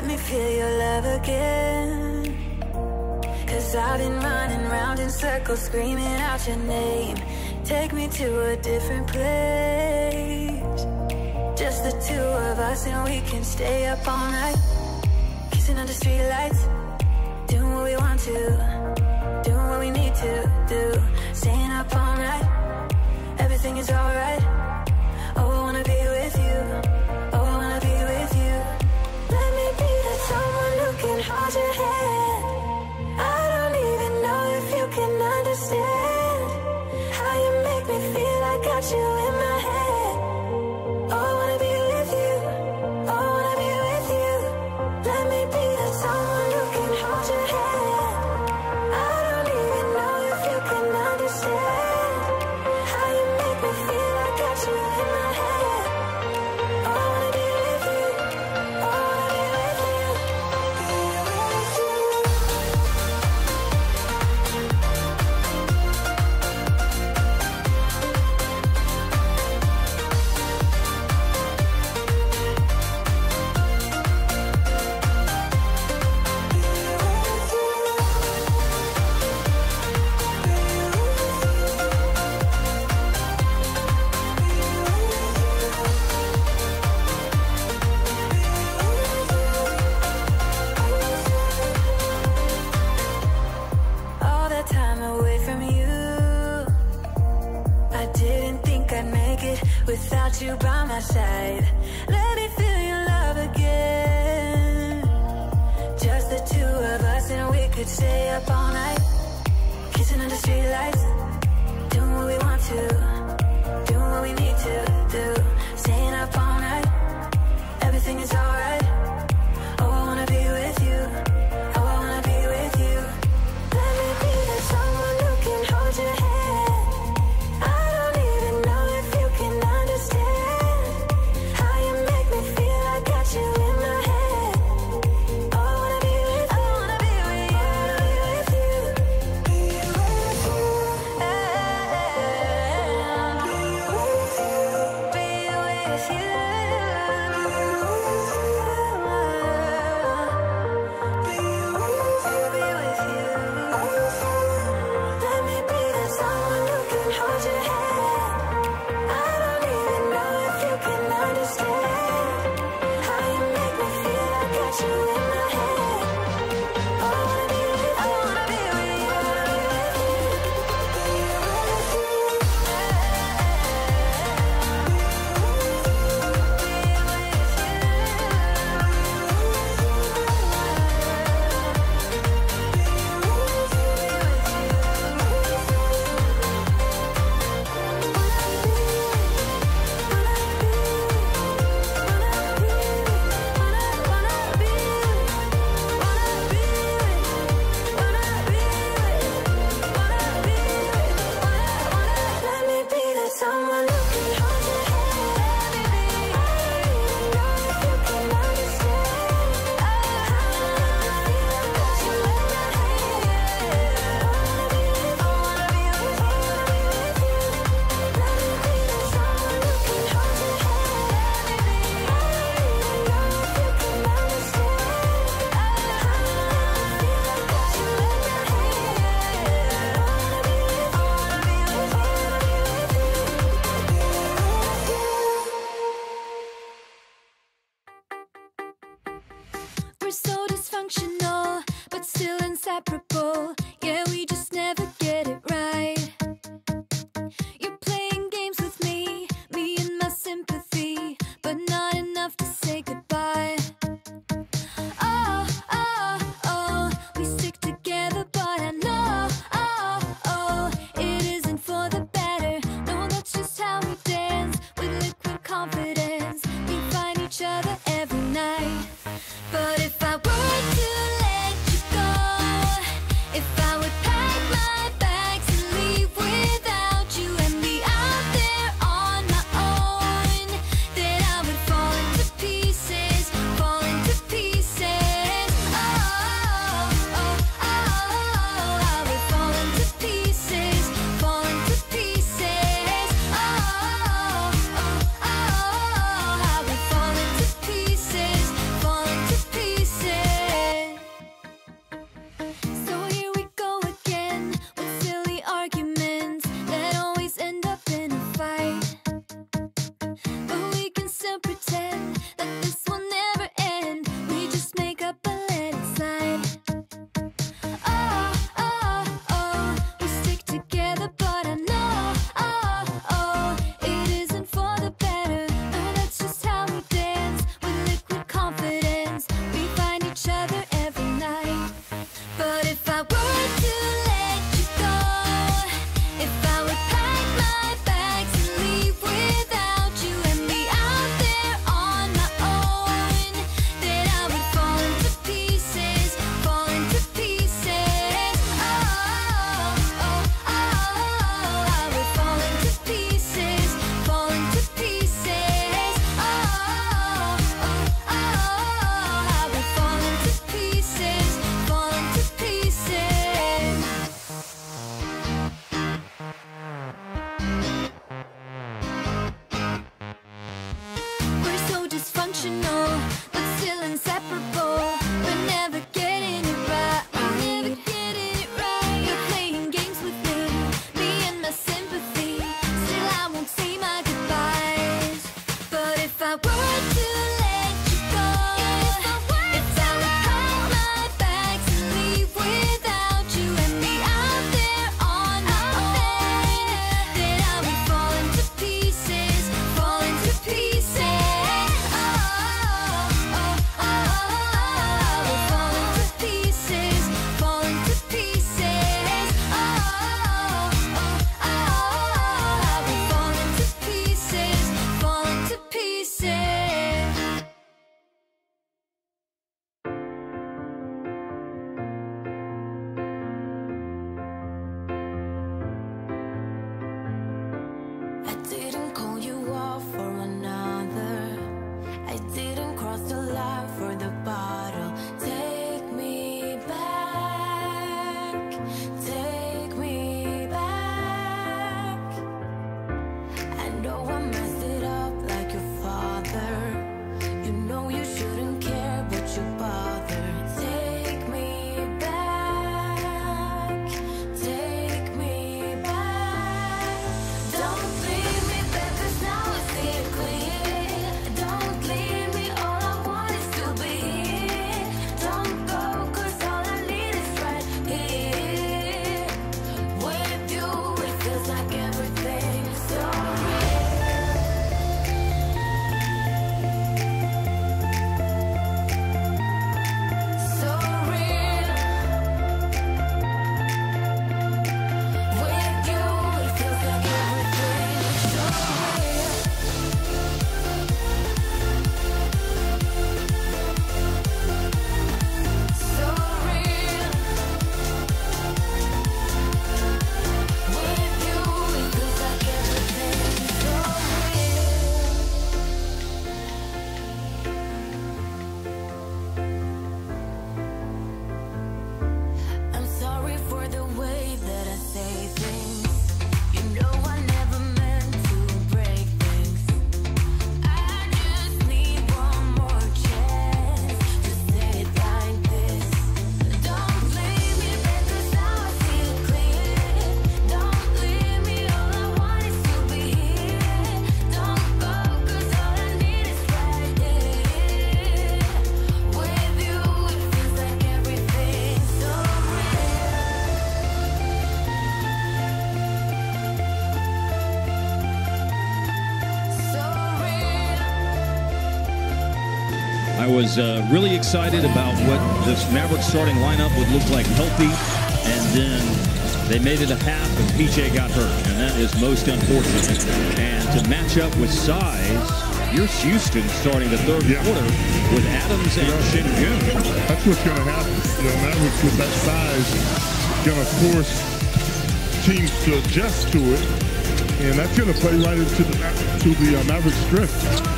me feel your love again. 'Cause I've been running round in circles, screaming out your name. Take me to a different place, just the two of us, and we can stay up all night, kissing under streetlights, doing what we want to, doing what we need to do, staying up all night, everything is alright. Oh, I wanna be with you, oh, I wanna be with you. Let me be that someone who can hold your hand. I don't even know if you can understand how you make me feel. I got you in my head. Oh, I wanna be with you, oh, I wanna be with you. Let me be that someone who can hold your hand. I don't even know if you can understand how you make me feel. I got you in my head. Oh, I wanna be with you, oh, I wanna be with you. All that time away from you, I didn't think I'd make it without you by my side. Let me feel your love again, just the two of us, and we could stay up all night, kissing under streetlights, doing what we want to, doing what we need to do, staying up all night, everything is alright. Oh, I wanna be with you, oh, I wanna be with you. Let me be that someone who can hold your hand. I don't even know if you can understand how you make me feel. I got you in my head. Oh, I wanna be with you, I wanna be with you, I wanna be with you. Be with you, be with you. Let me be that someone who can hold your hand. I don't even know if you can understand how you make me feel. I got you in my head. Oh, I wanna be with you, I wanna be with you, I wanna be with you. Let me be that someone who can hold your hand. Let me be. I don't know if you can understand how you feel. I got you in my head. I wanna be with you, I wanna be with you, I wanna be with you. Let me be that someone who can hold your hand. Let me be. I don't even know if you can understand how you feel. I got you in my head. I wanna be with you, I wanna be with you, I wanna be with you. We're so dysfunctional, but still inseparable. Yeah, we just never get it right. You're playing games with me and my sympathy, but not enough to say goodbye. Oh, oh, oh, we stick together, but I know, oh, oh, it isn't for the better. No, that's just how we dance, with liquid confidence. We find each other every night. But if I were to let you go, I was really excited about what this Mavericks starting lineup would look like healthy, and then they made it a half and PJ got hurt, and that is most unfortunate. And to match up with size, here's Houston starting the third quarter with Adams and Şengün. That's what's going to happen. You know, Mavericks with that size going to force teams to adjust to it, and that's going to play right into the Mavericks' strength.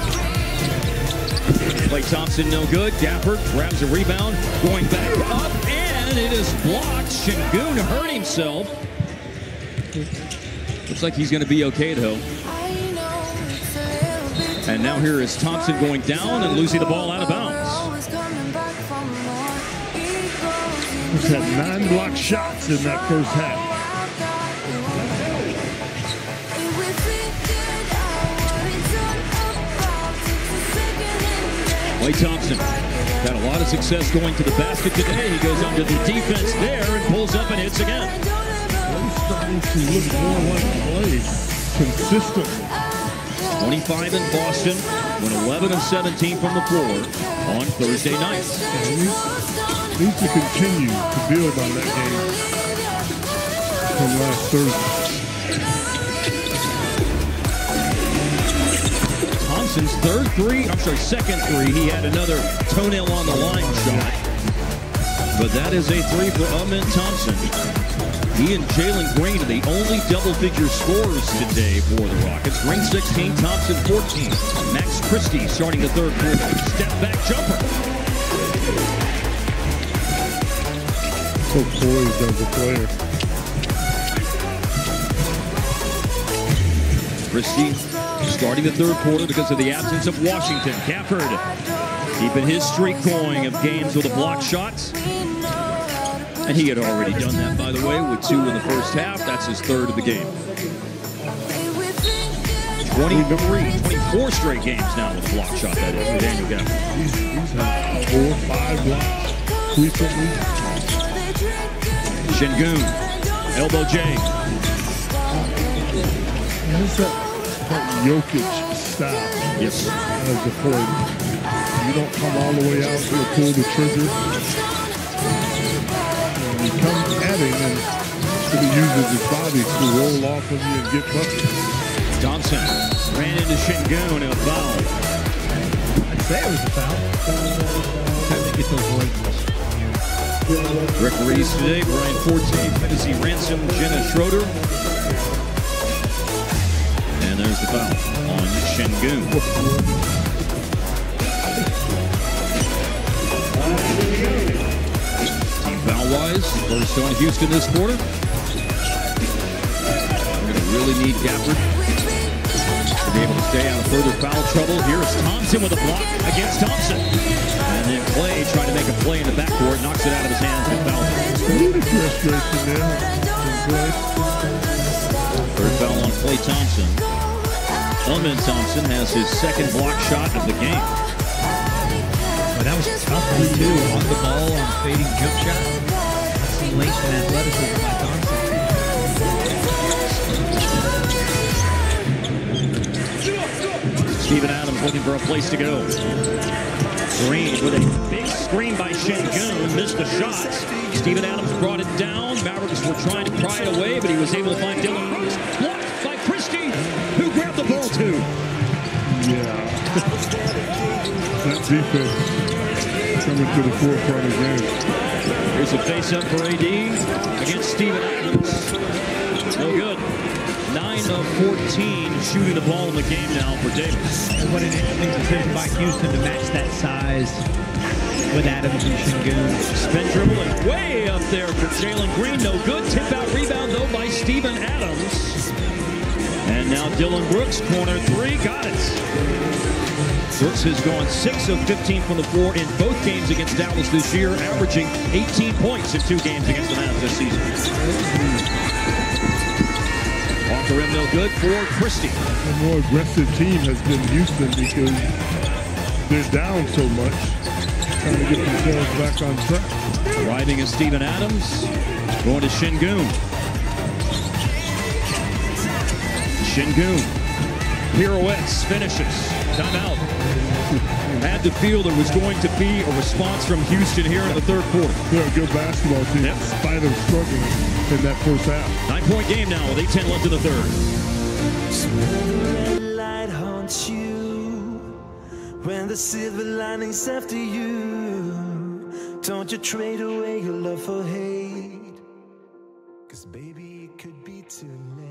Klay Thompson no good. Gafford grabs a rebound, going back up, and it is blocked. Şengün hurt himself. Looks like he's going to be okay, though. And now here is Thompson going down and losing the ball out of bounds. He's had 9 blocked shots in that first half. Klay Thompson had a lot of success going to the basket today. He goes under the defense there and pulls up and hits again. He's starting to look more like Klay consistently. 25 in Boston, went 11 of 17 from the floor on Thursday night. He needs to continue to build on that game from last Thursday. Thompson's second three. He had another toenail on the line shot. But that is a three for Thompson. He and Jalen Green are the only double-figure scorers today for the Rockets. Green 16, Thompson 14. Max Christie starting the third quarter. Step-back jumper. So poised as a player. Christie starting the third quarter because of the absence of Washington. Gafford keeping his streak going of games with a blocked shots. And he had already done that, by the way, with 2 in the first half. That's his third of the game. 24 straight games now with a block shot, that is, for Daniel Gafford. He's had 4 or 5 blocks recently. Şengün, elbow J. That's that Jokic style. Yes. As a player. You don't come all the way out, you'll pull the trigger. He comes at him and he uses his body to roll off of you and get buckets. Thompson ran into Şengün and a foul. I'd say it was a foul. Time to get those legends. Referees today, Brian Forte, Tennessee Ransom, Jenna Schroeder. And there's the foul on Şengün. Foul-wise, first on Houston this quarter. We're going to really need Gafford to be able to stay out of further foul trouble. Here's Thompson with a block against Thompson. And then Klay trying to make a play in the backcourt, knocks it out of his hands and fouls. Frustration there. Third foul on Klay Thompson. Thompson has his second block shot of the game. But that was a tough one, too. On the ball, on fading jump shot. That's some length and athleticism by Thompson. Steven Adams looking for a place to go. Green with a big screen by Şengün. Missed the shots. Steven Adams brought it down. Mavericks were trying to pry it away, but he was able to find Dillon Brooks. Blocked by Christie, who grabbed the ball, too. Yeah. That defense coming to the forefront again. Here's a face-up for AD against Steven Adams. No good. 9 of 14 shooting the ball in the game now for Davis. And what an interesting decision by Houston to match that size with Adams and Şengün. Spin dribble and way up there for Jalen Green. No good. Tip out rebound, though, by Steven Adams. And now Dillon Brooks, corner 3, got it. Brooks has gone 6 of 15 from the floor in both games against Dallas this year, averaging 18 points in 2 games against the Mavs this season. Off the rim, no good for Christie. A more aggressive team has been Houston because they're down so much, trying to get themselves back on track. Driving is Steven Adams, going to Şengün. Şengün Pirouettes, finishes. Timeout. Had to feel there was going to be a response from Houston here in the third quarter. They're a good basketball team, Yep. in spite of struggling in that first half. 9-point game now with 8:10 left in the third. So when the red light haunts you, when the silver lining's after you, don't you trade away your love for hate, 'cause baby it could be too late.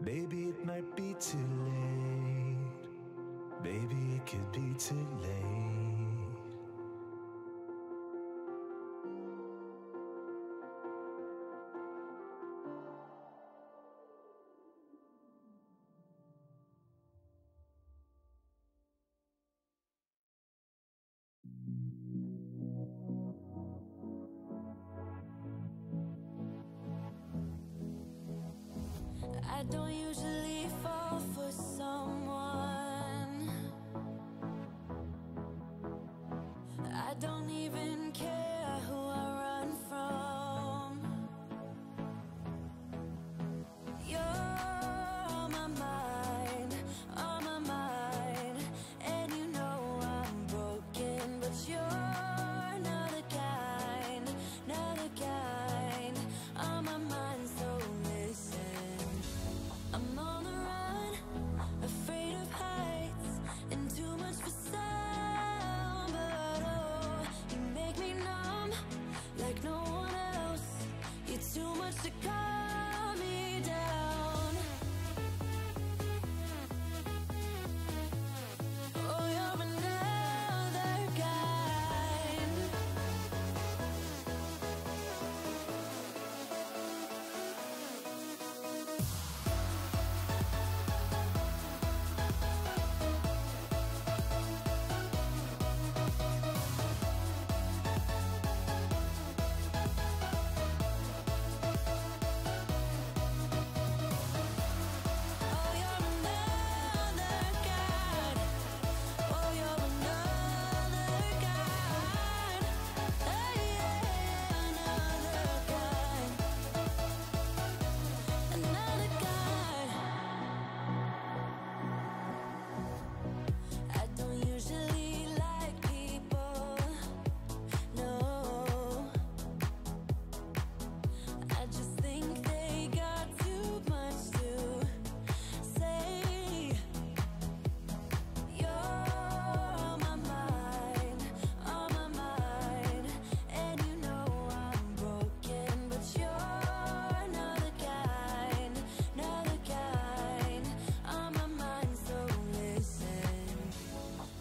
Baby it might be too late. Baby it could be too late. I don't usually fall for someone. I don't even care who I run from. You're on my mind, and you know I'm broken, but you're not the kind, on my mind, so listen. I'm on the run, afraid of heights, and too much for sound, but oh, you make me numb like no one else. You're too much to calm me down. Oh, you're another kind. Oh, you're another kind. Oh, you're another kind. Oh, yeah, another kind. Another kind. I don't usually like people, no. I just think they got too much to say. You're on my mind, and you know I'm broken, but you're not the kind, on my mind, so listen.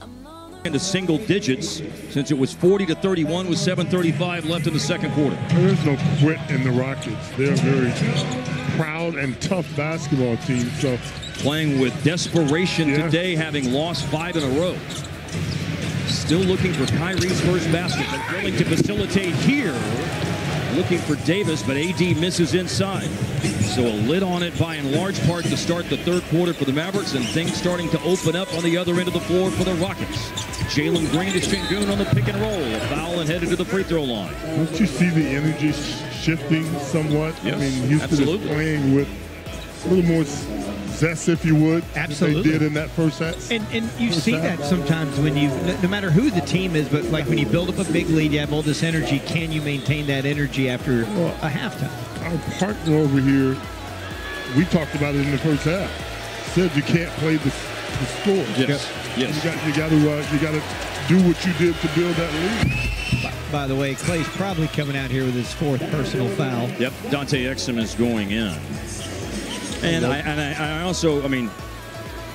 I'm on the Into single digits since it was 40-31 with 7:35 left in the second quarter. There's no quit in the Rockets. They're a very proud and tough basketball team. So Playing with desperation Yeah. today, having lost 5 in a row. Still looking for Kyrie's first basket, but willing to facilitate here. Looking for Davis, but AD misses inside. So a lid on it by in large part to start the third quarter for the Mavericks, and things starting to open up on the other end of the floor for the Rockets. Jalen Green to Şengün on the pick and roll. A foul and headed to the free throw line. don't you see the energy shifting somewhat? Yes, I mean, Houston absolutely. is playing with a little more zest, if you would, Absolutely. than they did in that first half. And you see that sometimes when you, no matter who the team is, but like when you build up a big lead, you have all this energy. Can you maintain that energy after a halftime? Our partner over here, we talked about it in the first half. Said you can't play the score. Yes, yes. You got to do what you did to build that lead. By the way, Clay's probably coming out here with his 4th personal foul. Yep, Dante Exum is going in. And I also, I mean,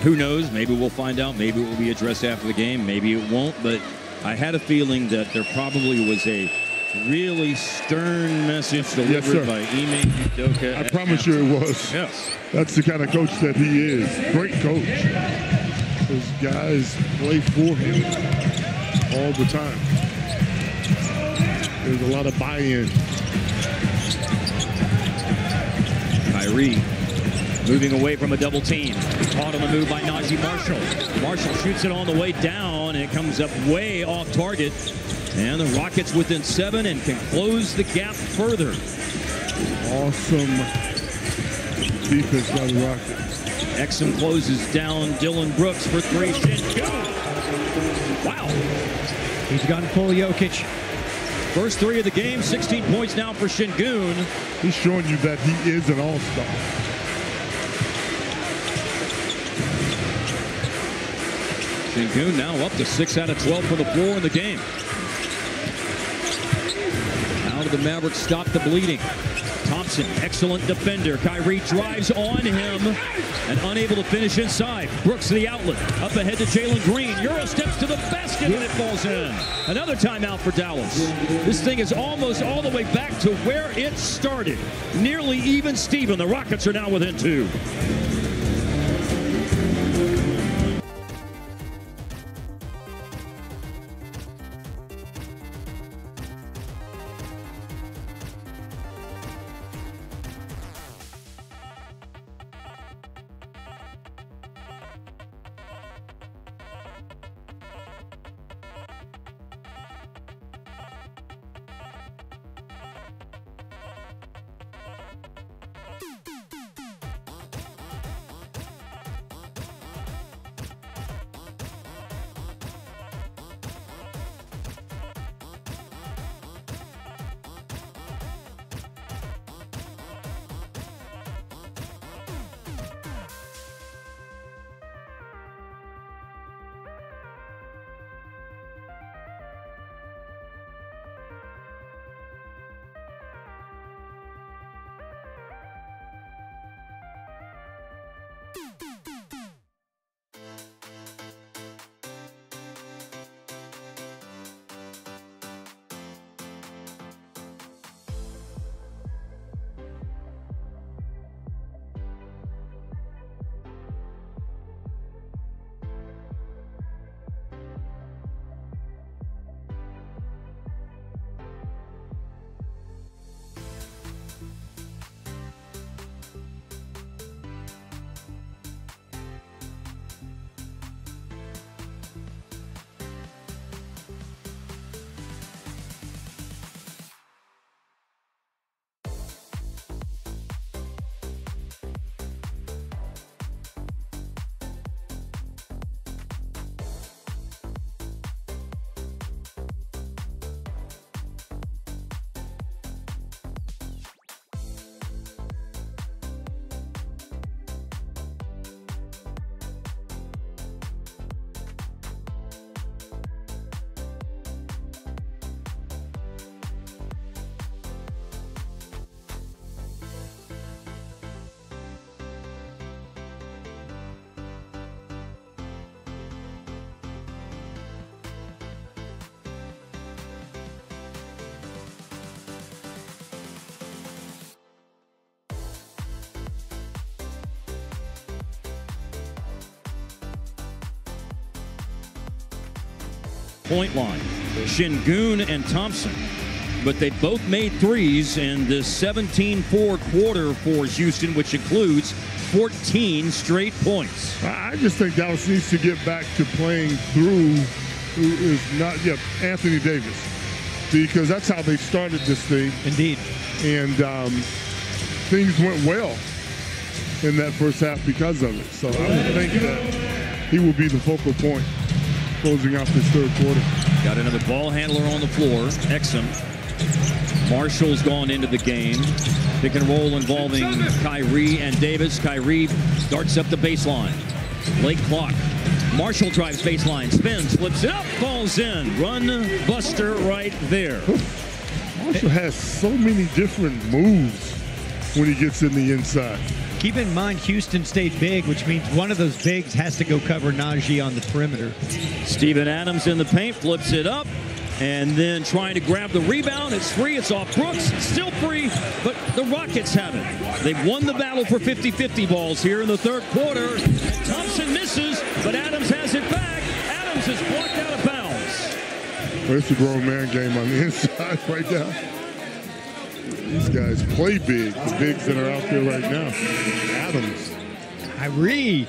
who knows? Maybe we'll find out. Maybe it will be addressed after the game. Maybe it won't. But I had a feeling that there probably was a really stern message delivered by Ime Udoka. I promise you it was. Yes. That's the kind of coach that he is. Great coach. Those guys play for him all the time. There's a lot of buy-in. Kyrie moving away from a double team. Caught on the move by Najee Marshall. Marshall shoots it on the way down, and it comes up way off target. And the Rockets within 7 and can close the gap further. Awesome defense by the Rockets. Exum closes down Dylan Brooks for three. Wow. He's gone full Jokic. First three of the game, 16 points now for Şengün. He's showing you that he is an all-star. Şengün now up to 6 out of 12 for the floor in the game. How did the Mavericks stop the bleeding? Thompson, excellent defender. Kyrie drives on him and unable to finish inside. Brooks to the outlet. Up ahead to Jalen Green. Euro steps to the basket and it falls in. Another timeout for Dallas. This thing is almost all the way back to where it started. Nearly even Steven. The Rockets are now within 2. Point line. Şengün and Thompson. But they both made threes in this 17-4 quarter for Houston, which includes 14 straight points. I just think Dallas needs to get back to playing through who is not yet Anthony Davis, because that's how they started this thing. Indeed. And things went well in that first half because of it. So I would think that he will be the focal point closing out this third quarter. Got another ball handler on the floor, Exum. Marshall's gone into the game. Pick and roll involving Kyrie and Davis. Kyrie darts up the baseline. Late clock. Marshall drives baseline, spins, flips it up, falls in. Run buster right there. Marshall has so many different moves when he gets in the inside. Keep in mind, Houston stayed big, which means one of those bigs has to go cover Najee on the perimeter. Steven Adams in the paint, flips it up, and then trying to grab the rebound. It's free, it's off Brooks, still free, but the Rockets have it. They've won the battle for 50-50 balls here in the third quarter. Thompson misses, but Adams has it back. Adams is blocked out of bounds. Well, it's a grown man game on the inside right now. These guys play big, the bigs that are out there right now. Adams. Kyrie.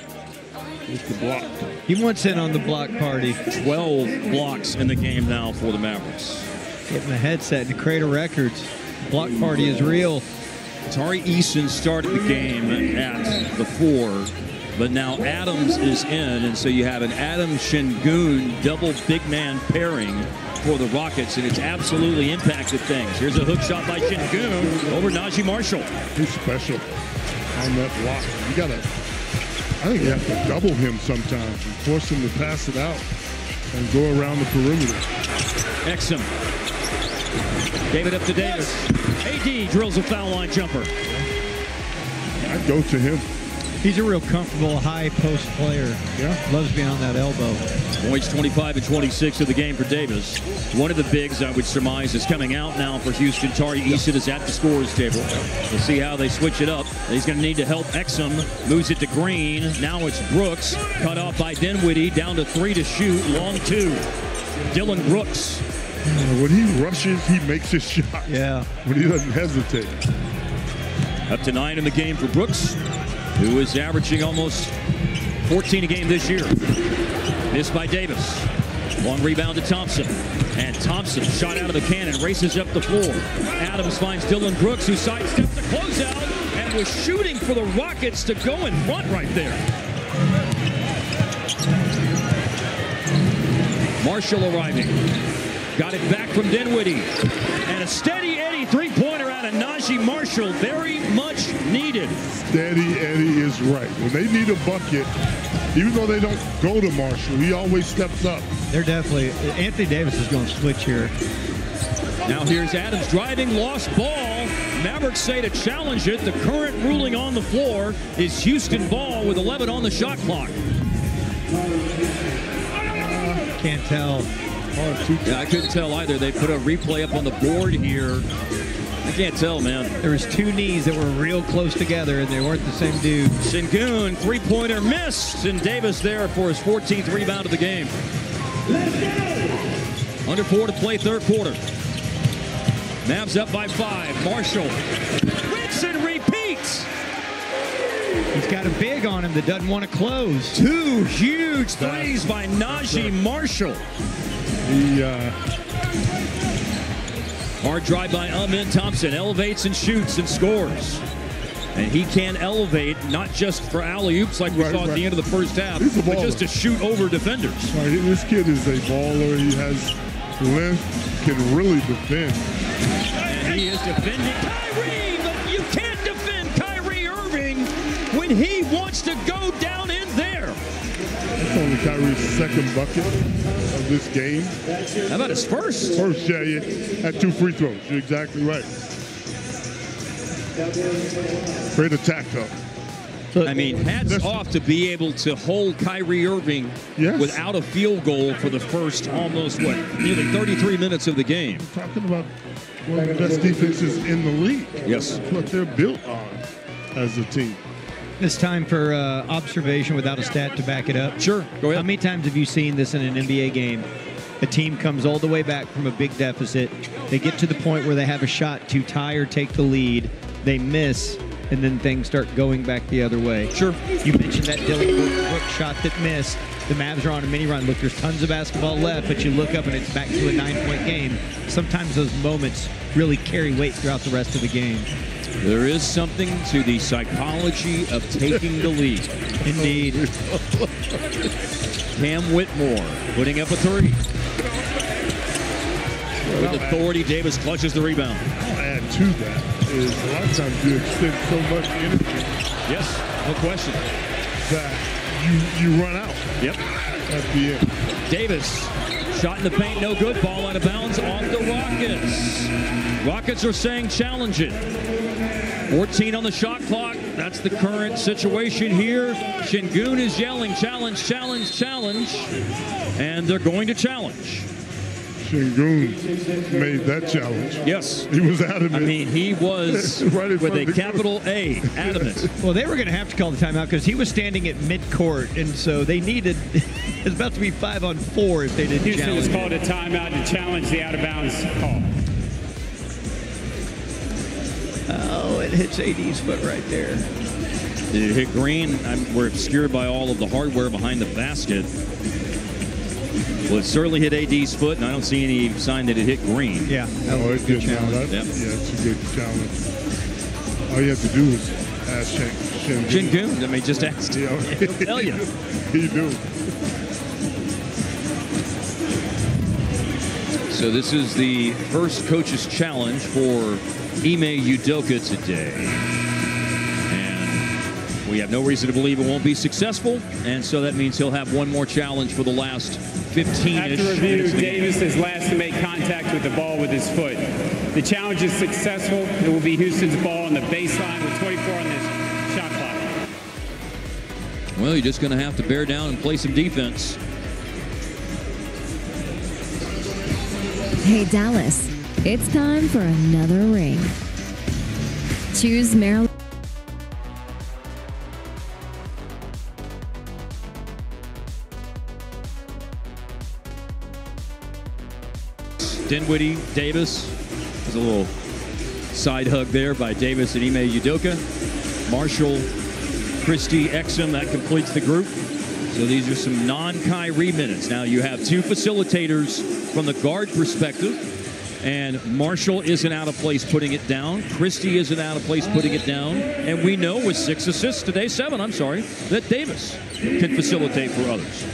With the block. He wants in on the block party. 12 blocks in the game now for the Mavericks. Getting the headset to create a records. Block party is real. Tari Eason started the game at the 4. but now Adams is in, and so you have an Adams-Şengün double big man pairing for the Rockets, and it's absolutely impacted things. Here's a hook shot by Şengün over Najee Marshall. He's special on that block. You gotta, I think you have to double him sometimes and force him to pass it out and go around the perimeter. Exum. Gave it up to Davis. AD drills a foul line jumper. I'd go to him. He's a real comfortable high post player. Yeah. Loves being on that elbow. Points 25 and 26 of the game for Davis. One of the bigs, I would surmise, is coming out now for Houston. Tari Eason is at the scorer's table. We'll see how they switch it up. He's going to need to help Exum. Moves it to Green. Now it's Brooks. Cut off by Dinwiddie. Down to 3 to shoot. Long 2. Dillon Brooks. When he rushes, he makes his shot. Yeah. When he doesn't hesitate. Up to 9 in the game for Brooks, who is averaging almost 14 a game this year. Missed by Davis. Long rebound to Thompson. And Thompson, shot out of the cannon, races up the floor. Adams finds Dillon Brooks, who sidesteps the closeout and was shooting for the Rockets to go in front right there. Marshall arriving. Got it back from Dinwiddie. And a steady Eddie three-pointer out of Najee Marshall. Very much needed. Steady Eddie is right. When they need a bucket, even though they don't go to Marshall, he always steps up. They're definitely, Anthony Davis is going to switch here. Now here's Adams driving, lost ball. Mavericks say to challenge it. The current ruling on the floor is Houston ball with 11 on the shot clock. Can't tell. Yeah, I couldn't tell either. They put a replay up on the board here. I can't tell, man. There was 2 knees that were real close together, and they weren't the same dude. Şengün, three-pointer missed, and Davis there for his 14th rebound of the game. Under 4 to play, third quarter. Mavs up by 5. Marshall. Rinse and repeats. He's got a big on him that doesn't want to close. 2 huge threes by Najee Marshall. Hard drive by Amin Thompson. Elevates and shoots and scores. And he can elevate, not just for alley-oops like we saw at the end of the first half, but just to shoot over defenders. Right, this kid is a baller. He has length, can really defend. And he is defending Kyrie, but you can't defend Kyrie Irving when he wants to go down in there. That's only Kyrie's second bucket of this game. How about his first? First, yeah, he had 2 free throws. You're exactly right. Great attack, though. I mean, hats off to be able to hold Kyrie Irving without a field goal for the first almost, nearly 33 minutes of the game. We're talking about one of the best defenses in the league. Yes. That's what they're built on as a team. It's time for observation without a stat to back it up. Sure, go ahead. How many times have you seen this in an NBA game? A team comes all the way back from a big deficit. They get to the point where they have a shot to tie or take the lead. They miss, and then things start going back the other way. Sure. You mentioned that Dillon Brooks shot that missed. The Mavs are on a mini run. Look, there's tons of basketball left, but you look up and it's back to a 9-point game. Sometimes those moments really carry weight throughout the rest of the game. There is something to the psychology of taking the lead. Indeed. Cam Whitmore putting up a 3. With authority, Davis clutches the rebound. I'll add to that is a lot of times you expend so much energy. Yes, no question. That you run out. Yep. At the end. Davis, shot in the paint, no good. Ball out of bounds off the Rockets. Rockets are saying challenge it. 14 on the shot clock. That's the current situation here. Şengün is yelling, challenge, challenge, challenge. And they're going to challenge. Şengün made that challenge. Yes. He was adamant. I mean, he was right with a capital A, adamant. Well, they were going to have to call the timeout because he was standing at midcourt, and so they needed, it was about to be 5-on-4 if they didn't Houston challenge. was called a timeout to challenge the out-of-bounds call. Oh, it hits AD's foot right there. Did it hit Green? We're obscured by all of the hardware behind the basket. Well, it certainly hit AD's foot, and I don't see any sign that it hit Green. Yeah. Oh, it's good challenge. Yep. Yeah, it's a good challenge. All you have to do is ask Shingun. I mean, just ask him. He'll tell you. He do. So this is the first coach's challenge for Ime Udoka today. And we have no reason to believe it won't be successful. And so that means he'll have one more challenge for the last 15-ish After review, minutes. Davis is last to make contact with the ball with his foot. The challenge is successful. It will be Houston's ball on the baseline with 24 on this shot clock. Well, you're just going to have to bear down and play some defense. Hey, Dallas, it's time for another ring. Choose Maryland. Dinwiddie, Davis. There's a little side hug there by Davis and Ime Udoka. Marshall, Christie, Exum, that completes the group. So these are some non-Kyrie minutes. Now you have two facilitators from the guard perspective, and Marshall isn't out of place putting it down. Christie isn't out of place putting it down. And we know with 6 assists today, 7, I'm sorry, that Davis can facilitate for others.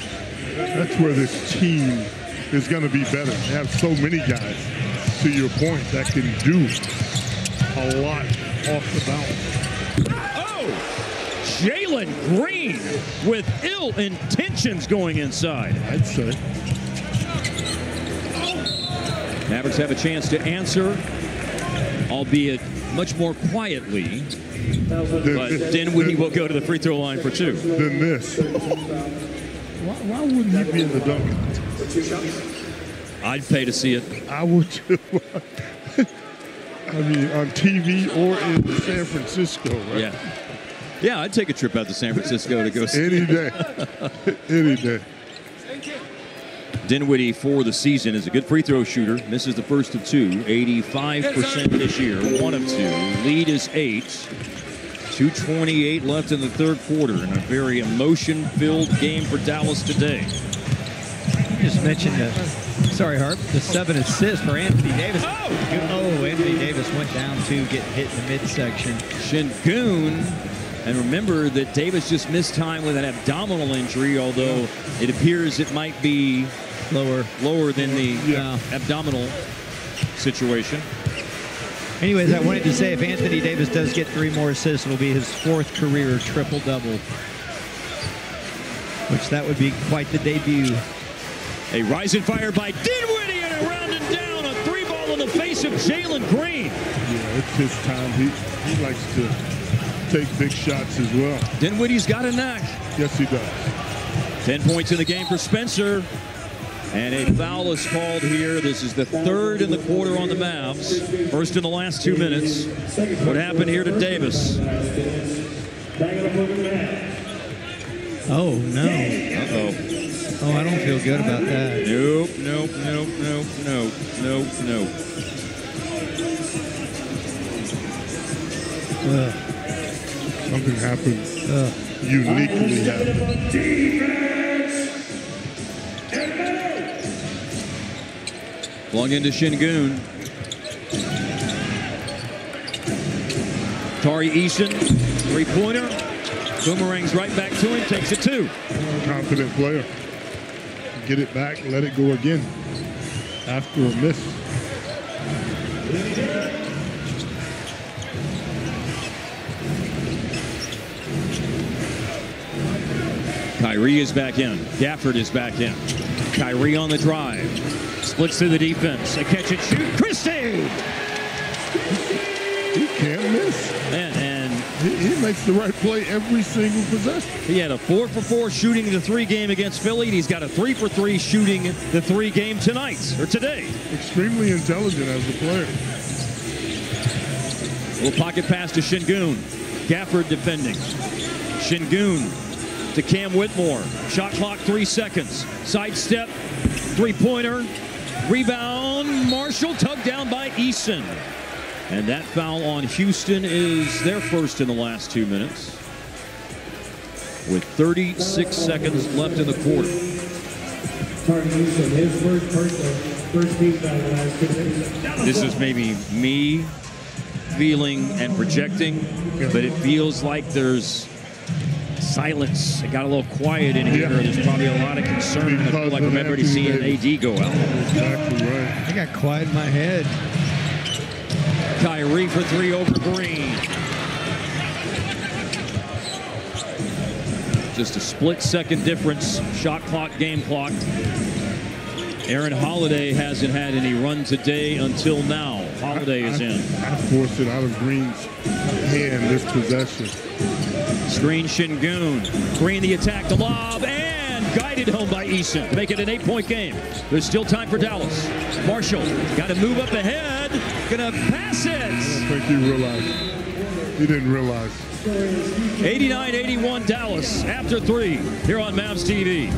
That's where this team is going to be better. They have so many guys, to your point, that can do a lot off the bounce. Jalen Green with ill intentions going inside. I'd say. Mavericks have a chance to answer, albeit much more quietly. But Dinwiddie will go to the free throw line for 2. Than this. Why wouldn't he be in the dunk contest? I'd pay to see it. I would too. I mean, on TV or in San Francisco, right? Yeah. Yeah, I'd take a trip out to San Francisco to go see Any day. Any day. Dinwiddie for the season is a good free throw shooter. Misses the first of 2. 85% this year. 1 of 2. Lead is 8. 2:28 left in the third quarter. In a very emotion-filled game for Dallas today. You just mentioned sorry, Harp, the 7 assists for Anthony Davis. Oh, Anthony Davis went down to get hit in the midsection. Shingun. And remember that Davis just missed time with an abdominal injury, although it appears it might be lower than the abdominal situation. Anyways, I wanted to say if Anthony Davis does get 3 more assists, it'll be his 4th career triple-double, which that would be quite the debut. A rising fire by Dinwiddie and a round and down. A 3-ball in the face of Jalen Green. Yeah, it's his time. He likes to take big shots as well. Dinwiddie's got a knack. Yes, he does. 10 points in the game for Spencer. And a foul is called here. This is the 3rd in the quarter on the Mavs. First in the last 2 minutes. What happened here to Davis? Oh, no. Uh-oh. Oh, I don't feel good about that. Nope. Something happened. Uniquely happened. Flung into Shingun. Tari Eason, 3-pointer. Boomerangs right back to him, takes it 2. Confident player. Get it back, let it go again after a miss. Kyrie is back in. Gafford is back in. Kyrie on the drive. Splits through the defense. A catch and shoot. Christie! He can't miss. And he makes the right play every single possession. He had a 4-for-4 shooting the 3 game against Philly, and he's got a 3-for-3 shooting the 3 game tonight, or today. Extremely intelligent as a player. Little pocket pass to Shingun. Gafford defending. Shingun to Cam Whitmore. Shot clock 3 seconds. Sidestep, 3-pointer. Rebound, Marshall tugged down by Eason. And that foul on Houston is their first in the last 2 minutes. With 36 seconds left in the quarter. His first team foul in the last 2 minutes. This is maybe me feeling and projecting, but it feels like there's silence. It got a little quiet in here. There's probably a lot of concern. I feel like I'm ready to see an AD go out. Exactly right. I got quiet in my head. Kyrie for 3 over Green. Just a split-second difference. Shot clock, game clock. Aaron Holiday hasn't had any run today until now. Holiday is in. I forced it out of Green's hand this possession. Screen Şengün. Green the attack, the lob, and guided home by Eason. Make it an 8-point game. There's still time for Dallas. Marshall got to move up ahead. Gonna pass it. I don't think he realized. He didn't realize. 89-81 Dallas after 3 here on Mavs TV.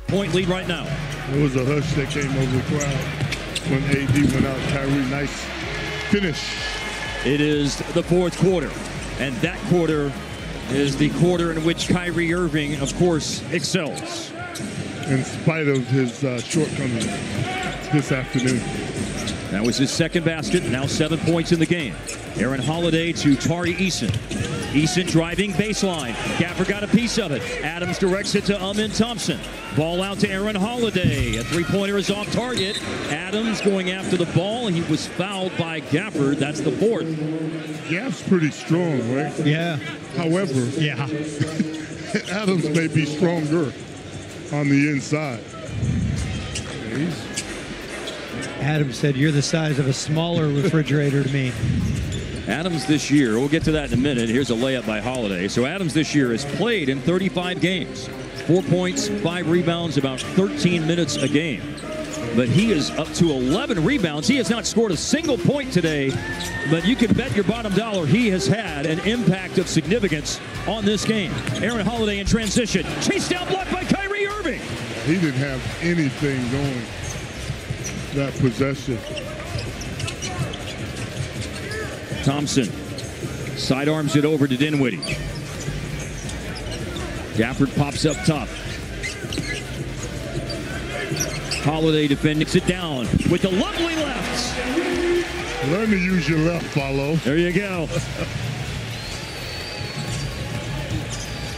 Point lead right now. It was a hush that came over the crowd when AD went out. Kyrie, nice finish. It is the 4th quarter, and that quarter is the quarter in which Kyrie Irving, of course, excels. In spite of his shortcomings this afternoon. That was his 2nd basket, now 7 points in the game. Aaron Holiday to Tari Eason. Eason driving baseline. Gaffer got a piece of it. Adams directs it to Thompson. Ball out to Aaron Holiday. A 3-pointer is off target. Adams going after the ball. He was fouled by Gafford. That's the 4th. Gaff's pretty strong, right? Yeah. However, Adams may be stronger on the inside. Adams said, "You're the size of a smaller refrigerator to me." Adams this year, we'll get to that in a minute. Here's a layup by Holiday. So Adams this year has played in 35 games. 4 points, 5 rebounds, about 13 minutes a game. But he is up to 11 rebounds. He has not scored a single point today, but you can bet your bottom dollar he has had an impact of significance on this game. Aaron Holiday in transition. Chased down block by Kyrie Irving. He didn't have anything going that possession. Thompson sidearms it over to Dinwiddie. Gafford pops up top. Holiday defending, sit down with the lovely left. Learn to use your left, Follow. There you go.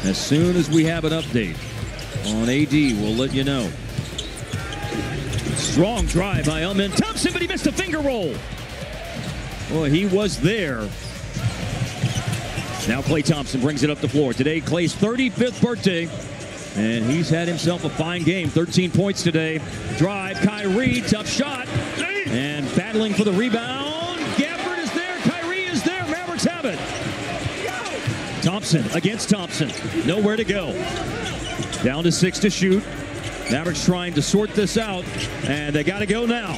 As soon as we have an update on AD, we'll let you know. Strong drive by Amen Thompson, but he missed a finger roll. Boy, he was there. Now Klay Thompson brings it up the floor. Today, Klay's 35th birthday, and he's had himself a fine game. 13 points today. Drive, Kyrie, tough shot, and battling for the rebound. Gafford is there, Kyrie is there, Mavericks have it. Thompson against Thompson, nowhere to go. Down to 6 to shoot. Mavericks trying to sort this out, and they got to go now.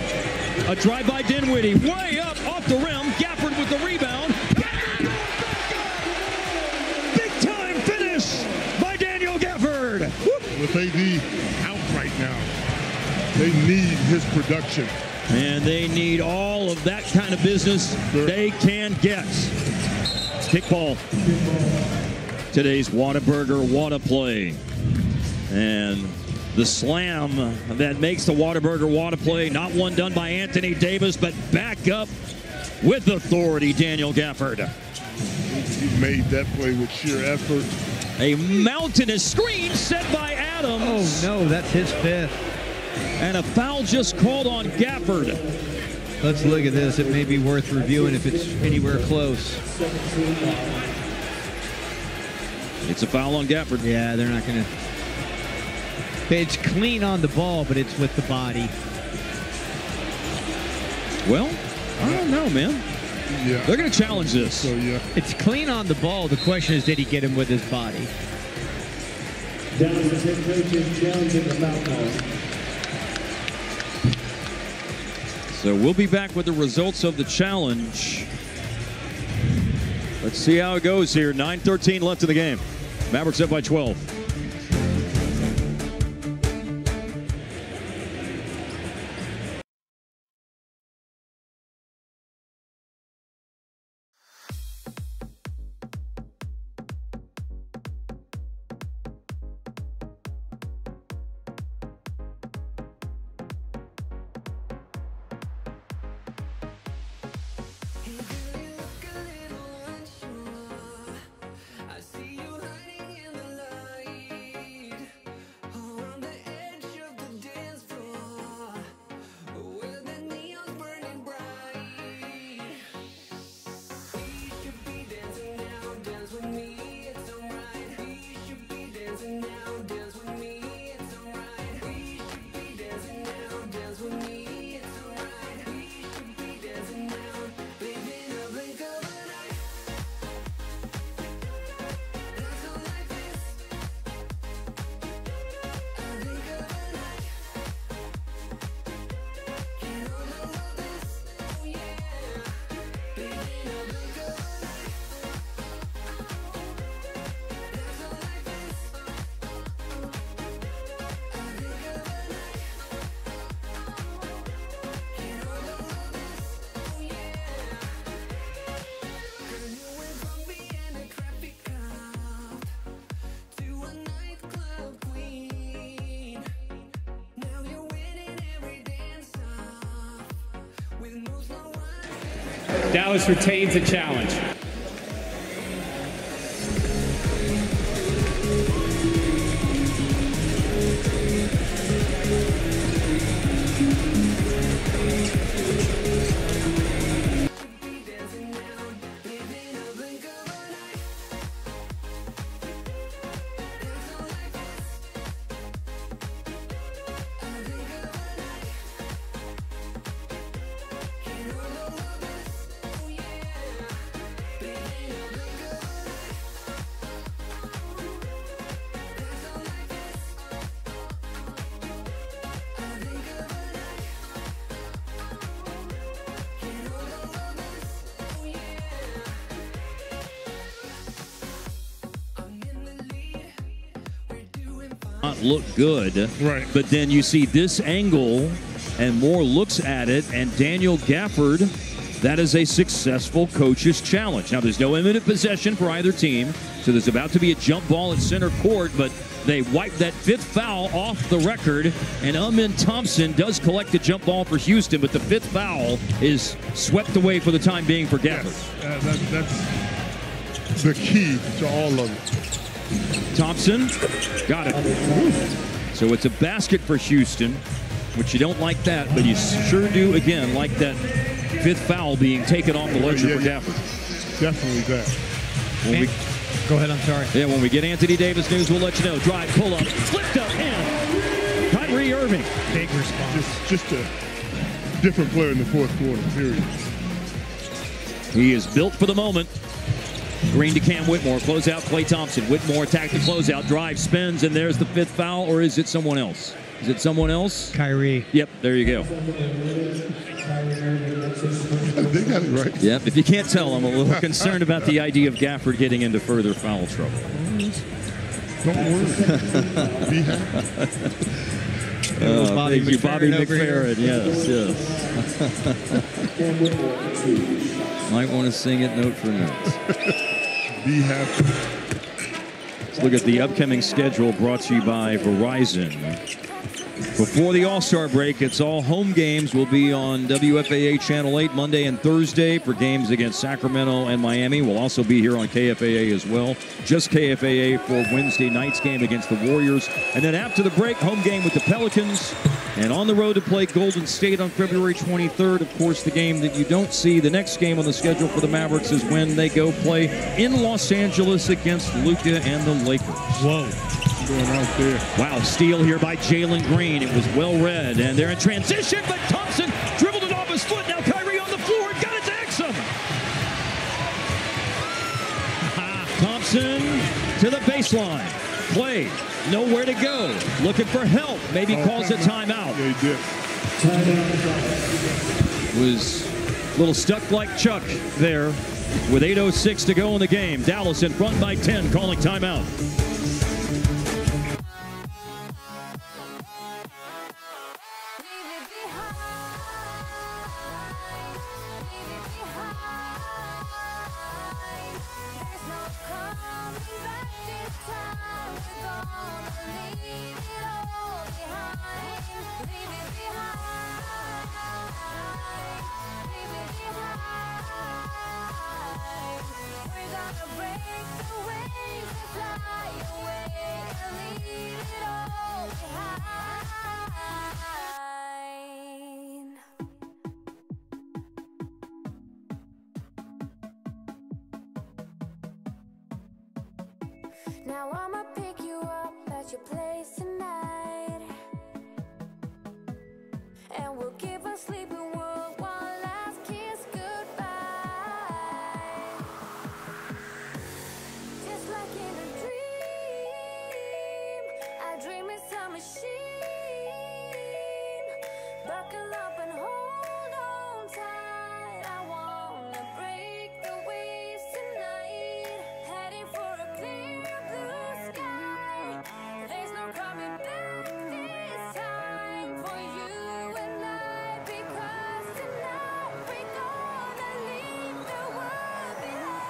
A drive by Dinwiddie, way up off the rim. Gafford with the rebound. Big time finish by Daniel Gafford. With AD out right now, they need his production. And they need all of that kind of business they can get. Kickball. Today's Whataburger Whata play. And the slam that makes the Whataburger Whata play, not one done by Anthony Davis, but back up with authority, Daniel Gafford. He made that play with sheer effort. A mountainous screen set by Adams. Oh, no, that's his 5th. And a foul just called on Gafford. Let's look at this. It may be worth reviewing if it's anywhere close. It's a foul on Gafford. Yeah, they're not going to. It's clean on the ball, but it's with the body. Well, I don't know, man. Yeah. They're going to challenge this. So, yeah. It's clean on the ball. The question is, did he get him with his body? Down to 10 coaches challenging the foul call. So we'll be back with the results of the challenge. Let's see how it goes here. 9:13 left in the game. Mavericks up by 12. Dallas retains the challenge. Not look good, right? But then you see this angle and Moore looks at it, and Daniel Gafford That is a successful coach's challenge. Now, there's no imminent possession for either team, so there's about to be a jump ball at center court, but they wipe that 5th foul off the record, and Amin Thompson does collect the jump ball for Houston, but the 5th foul is swept away for the time being for Gafford. Yes, that's the key to all of it. Thompson got it. So it's a basket for Houston, which you don't like that, but you sure do, again, like that 5th foul being taken off the ledger for Gafford. Definitely that. Go ahead, I'm sorry. Yeah, when we get Anthony Davis news, we'll let you know. Drive, pull up, flipped up, and Kyrie Irving. Big response. Just a different player in the 4th quarter, period. He is built for the moment. Green to Cam Whitmore, close out Klay Thompson. Whitmore attack the closeout, drive, spins, and there's the 5th foul, or is it someone else? Is it someone else? Kyrie. Yep, there you go. They got it right. Yep, if you can't tell, I'm a little concerned about the idea of Gafford getting into further foul trouble. Don't worry. Be happy. Thank you, Bobby McFerrin. Yes. Might want to sing it note for note. Be happy. Let's look at the upcoming schedule brought to you by Verizon. Before the All-Star break, it's all home games. Will be on WFAA Channel 8 Monday and Thursday for games against Sacramento and Miami. We'll also be here on KFAA as well. Just KFAA for Wednesday night's game against the Warriors. And then after the break, home game with the Pelicans. And on the road to play Golden State on February 23rd. Of course, the game that you don't see, the next game on the schedule for the Mavericks is when they go play in Los Angeles against Luka and the Lakers. Whoa. Going out there. Wow, steal here by Jalen Green. It was well read, and they're in transition, but Thompson dribbled it off his foot. Now Kyrie on the floor, got it to Exum. Thompson to the baseline. Play, nowhere to go. Looking for help. Maybe calls a timeout. Yeah, he did. Was a little stuck like Chuck there with 8:06 to go in the game. Dallas in front by 10, calling timeout. Now I'ma pick you up at your place tonight, and we'll give a sleeping world one last kiss goodbye. Just like in a dream, I dream it's a machine. Buckle up and hold on tight. I wanna break the waves tonight, heading for a clear blue sky. There's no coming back this time for you and I, because tonight we're gonna leave the world behind.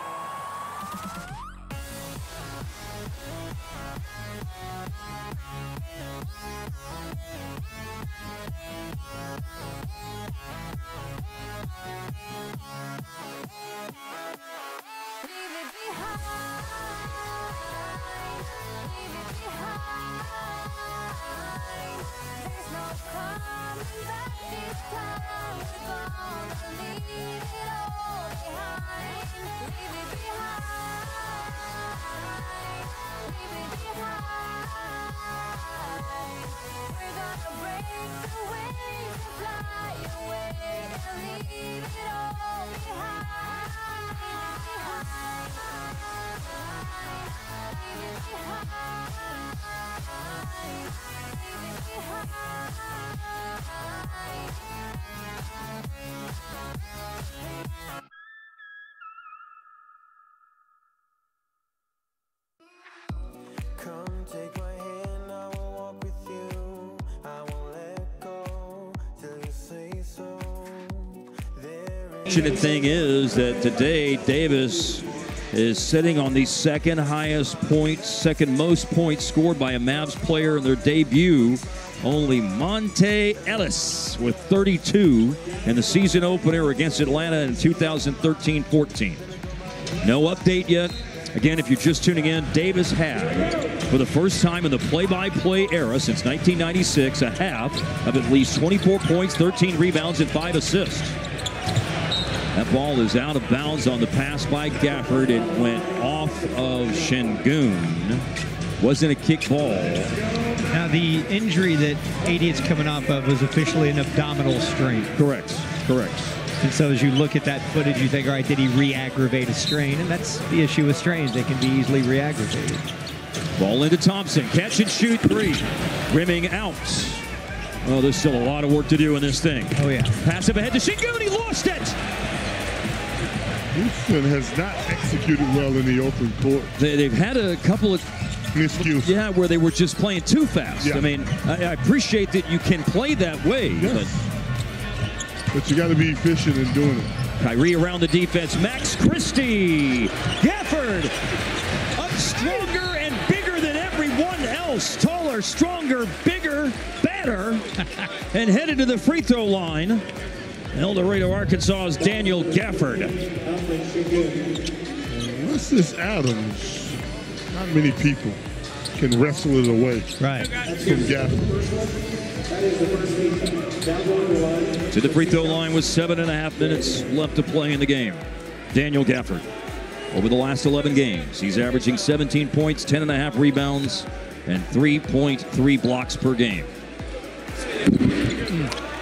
Fortunate thing is that today Davis is sitting on the second most points scored by a Mavs player in their debut. Only Monte Ellis with 32 in the season opener against Atlanta in 2013-14. No update yet. Again, if you're just tuning in, Davis had, for the first time in the play-by-play era since 1996, a half of at least 24 points, 13 rebounds, and 5 assists. That ball is out of bounds on the pass by Gafford. It went off of Şengün. Wasn't a kick ball. Now, the injury that AD is coming off of was officially an abdominal strain. Correct. And so as you look at that footage, you think, all right, did he re-aggravate a strain? And that's the issue with strains. They can be easily re-aggravated. Ball into Thompson. Catch and shoot 3. Rimming out. Oh, there's still a lot of work to do in this thing. Oh, yeah. Pass up ahead to Şengün. He lost it. Houston has not executed well in the open court. They've had a couple of miscues. Yeah, where they were just playing too fast. Yeah. I mean, I appreciate that you can play that way. Yes. But you got to be efficient in doing it. Kyrie around the defense. Max Christie. Gafford up stronger and bigger than everyone else. Taller, stronger, bigger, better. And headed to the free throw line. El Dorado, Arkansas's Daniel Gafford. Unless it's Adams, not many people can wrestle it away. Right. From Gafford. To the free throw line with 7.5 minutes left to play in the game. Daniel Gafford. Over the last 11 games, he's averaging 17 points, 10.5 rebounds, and 3.3 blocks per game.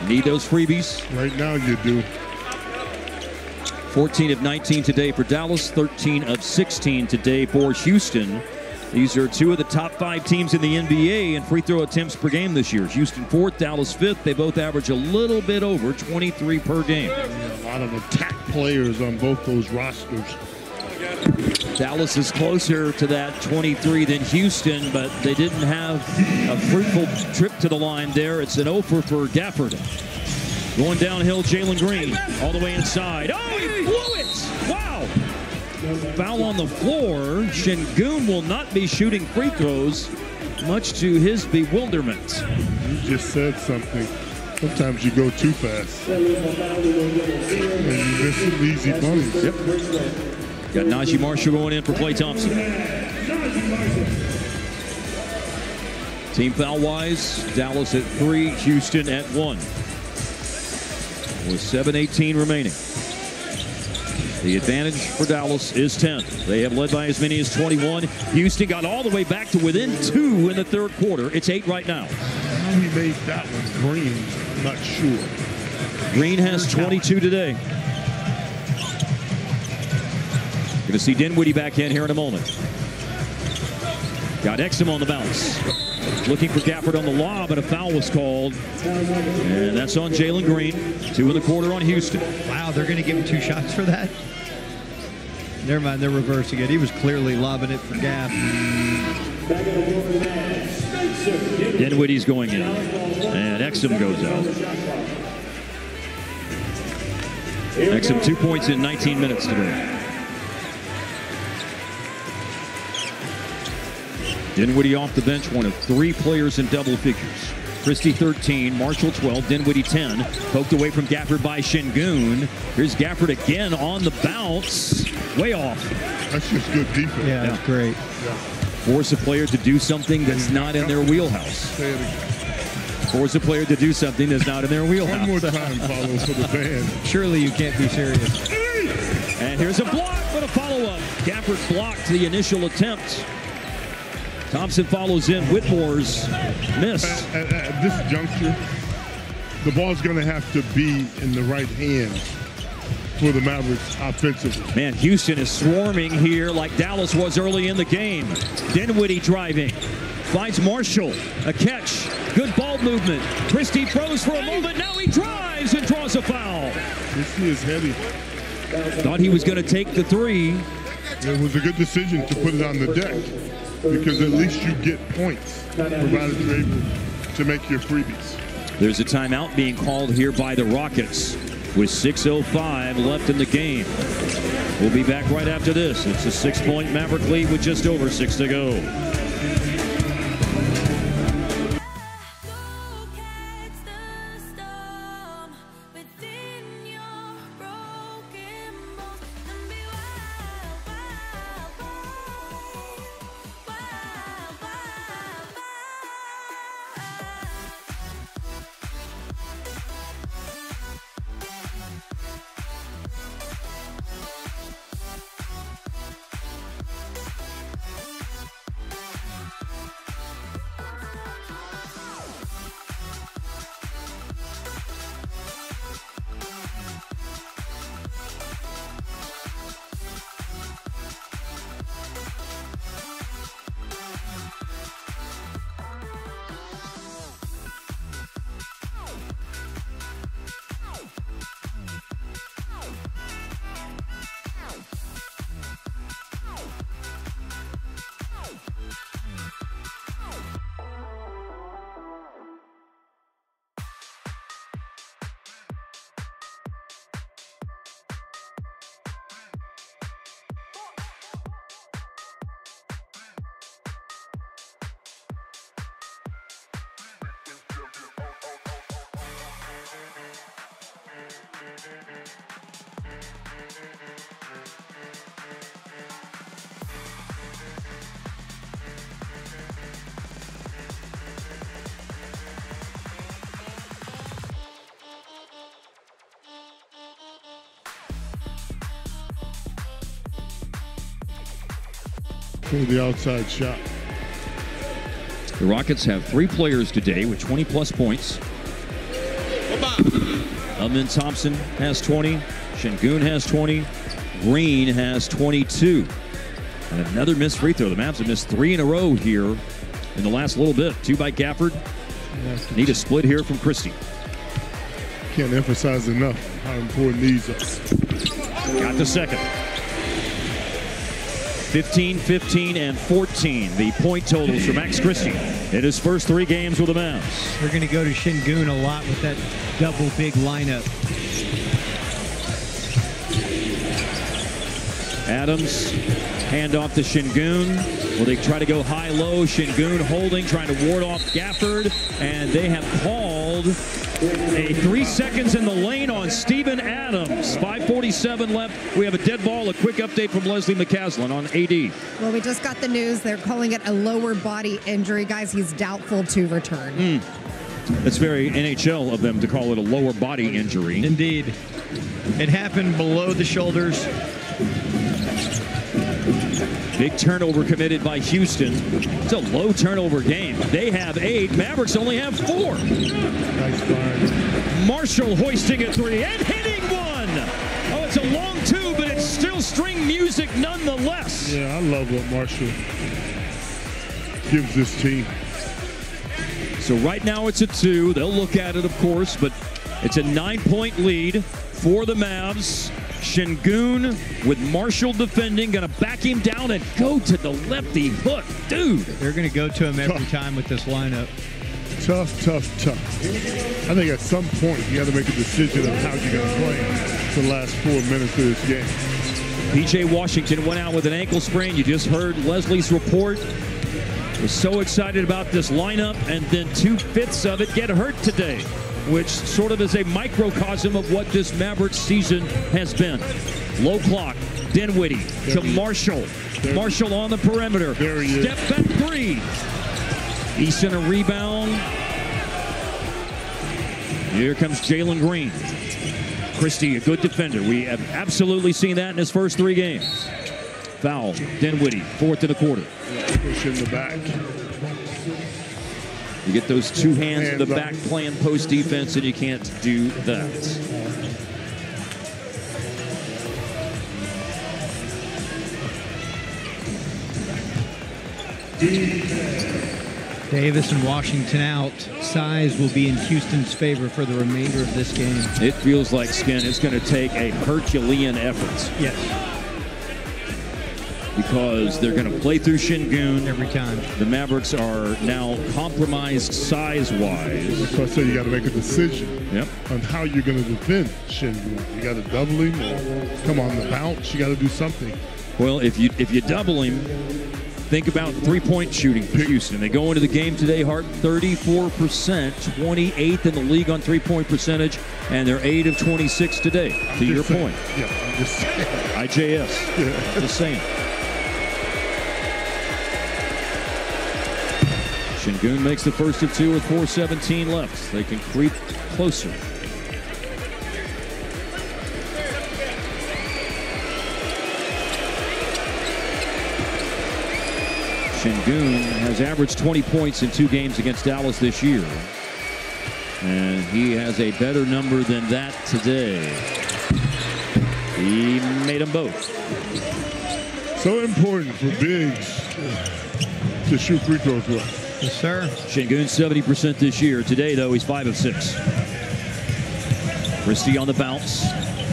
Need those freebies? Right now you do. 14 of 19 today for Dallas, 13 of 16 today for Houston. These are 2 of the top 5 teams in the NBA in free throw attempts per game this year. Houston 4th, Dallas 5th. They both average a little bit over 23 per game. Yeah, a lot of attack players on both those rosters. Dallas is closer to that 23 than Houston, but they didn't have a fruitful trip to the line there. It's an offer for Gafford. Going downhill, Jalen Green all the way inside. Oh, he blew it! Wow! Foul on the floor. Şengün will not be shooting free throws, much to his bewilderment. You just said something. Sometimes you go too fast. And you miss some easy bunnies. Yep. Got Najee Marshall going in for Klay Thompson. Team foul-wise, Dallas at 3, Houston at 1. With 7:18 remaining. The advantage for Dallas is 10. They have led by as many as 21. Houston got all the way back to within 2 in the third quarter. It's 8 right now. How he made that one, Green, I'm not sure. Green has 22 today. Going to see Dinwiddie back in here in a moment. Got Exum on the bounce. Looking for Gafford on the lob, but a foul was called. And that's on Jalen Green. 2 in the quarter on Houston. Wow, they're going to give him 2 shots for that? Never mind, they're reversing it. He was clearly lobbing it for Gaff. Dinwiddie's going in. And Exum goes out. Exum 2 points in 19 minutes today. Dinwiddie off the bench, one of 3 players in double figures. Christie 13, Marshall 12, Dinwiddie 10. Poked away from Gafford by Şengün. Here's Gafford again on the bounce. Way off. That's just good defense. Yeah, that's great. Yeah. Force a player to do something that's not in their wheelhouse. Say it again. Force a player to do something that's not in their wheelhouse. One more time, Paulo, for the band. Surely you can't be serious. And here's a block, but a follow-up. Gafford blocked the initial attempt. Thompson follows in. Whitmore's miss. At this juncture, the ball's going to have to be in the right hands for the Mavericks offensively. Man, Houston is swarming here like Dallas was early in the game. Dinwiddie driving. Finds Marshall. A catch. Good ball movement. Christie froze for a moment. Now he drives and draws a foul. Christie is heavy. Thought he was going to take the 3. It was a good decision to put it on the deck, because at least you get points, provided you're able to make your freebies. There's a timeout being called here by the Rockets. with 6:05 left in the game. We'll be back right after this. It's a 6-point Maverick lead with just over 6 to go. For the outside shot. The Rockets have 3 players today with 20-plus points. Amin Thompson has 20. Şengün has 20. Green has 22. And another missed free throw. The Mavs have missed 3 in a row here in the last little bit. 2 by Gafford. Need a split here from Christie. Can't emphasize enough how important these are. Got the second. 15, 15, and 14, the point totals for Max Christie in his first 3 games with the Mavs. They're going to go to Şengün a lot with that double big lineup. Adams, handoff to Şengün. Well, they try to go high-low. Şengün holding, trying to ward off Gafford, and they have called a 3 seconds in the lane on Steven Adams. 5:47 left. We have a dead ball. A quick update from Leslie McCaslin on AD. Well, we just got the news. They're calling it a lower body injury. Guys, he's doubtful to return. It's very NHL of them to call it a lower body injury. Indeed. It happened below the shoulders. Big turnover committed by Houston. It's a low turnover game. They have 8. Mavericks only have 4. Nice find. Marshall hoisting a 3 and hitting one. Oh, it's a long 2, but it's still string music nonetheless. Yeah, I love what Marshall gives this team. So right now it's a 2. They'll look at it, of course, but it's a 9-point lead for the Mavs. Şengün with Marshall defending, going to back him down and go to the lefty hook. Dude. They're going to go to him every time with this lineup. Tough. I think at some point you have to make a decision of how you're going to play for the last 4 minutes of this game. P.J. Washington went out with an ankle sprain. You just heard Leslie's report. Was so excited about this lineup, and then 2/5 of it get hurt today, which sort of is a microcosm of what this Mavericks season has been. Low clock, Dinwiddie to Marshall. Marshall on the perimeter. Step back 3. Easton a rebound. Here comes Jalen Green. Christie, a good defender. We have absolutely seen that in his first 3 games. Foul, Dinwiddie, 4th in the quarter. Push in the back. You get those 2 hands in the back playing post defense, and you can't do that. Davis and Washington out. Size will be in Houston's favor for the remainder of this game. It feels like, Skin, it's going to take a Herculean effort. Yes. because they're going to play through Şengün every time. The Mavericks are now compromised size-wise. That's why I say you got to make a decision Yep. on how you're going to defend Şengün. You got to double him or come on the bounce. You got to do something. Well, if you double him, think about three-point shooting for Houston. They go into the game today, Hart, 34%, 28th in the league on three-point percentage, and they're 8 of 26 today, to your point. Yeah, I'm just saying. IJS, Yeah. just saying. Şengün makes the first of two with 4:17 left. They can creep closer. Şengün has averaged 20 points in 2 games against Dallas this year. And he has a better number than that today. He made them both. So important for bigs to shoot free throws well. Yes, sir. Şengün 70% this year. Today, though, he's 5 of 6. Christie on the bounce.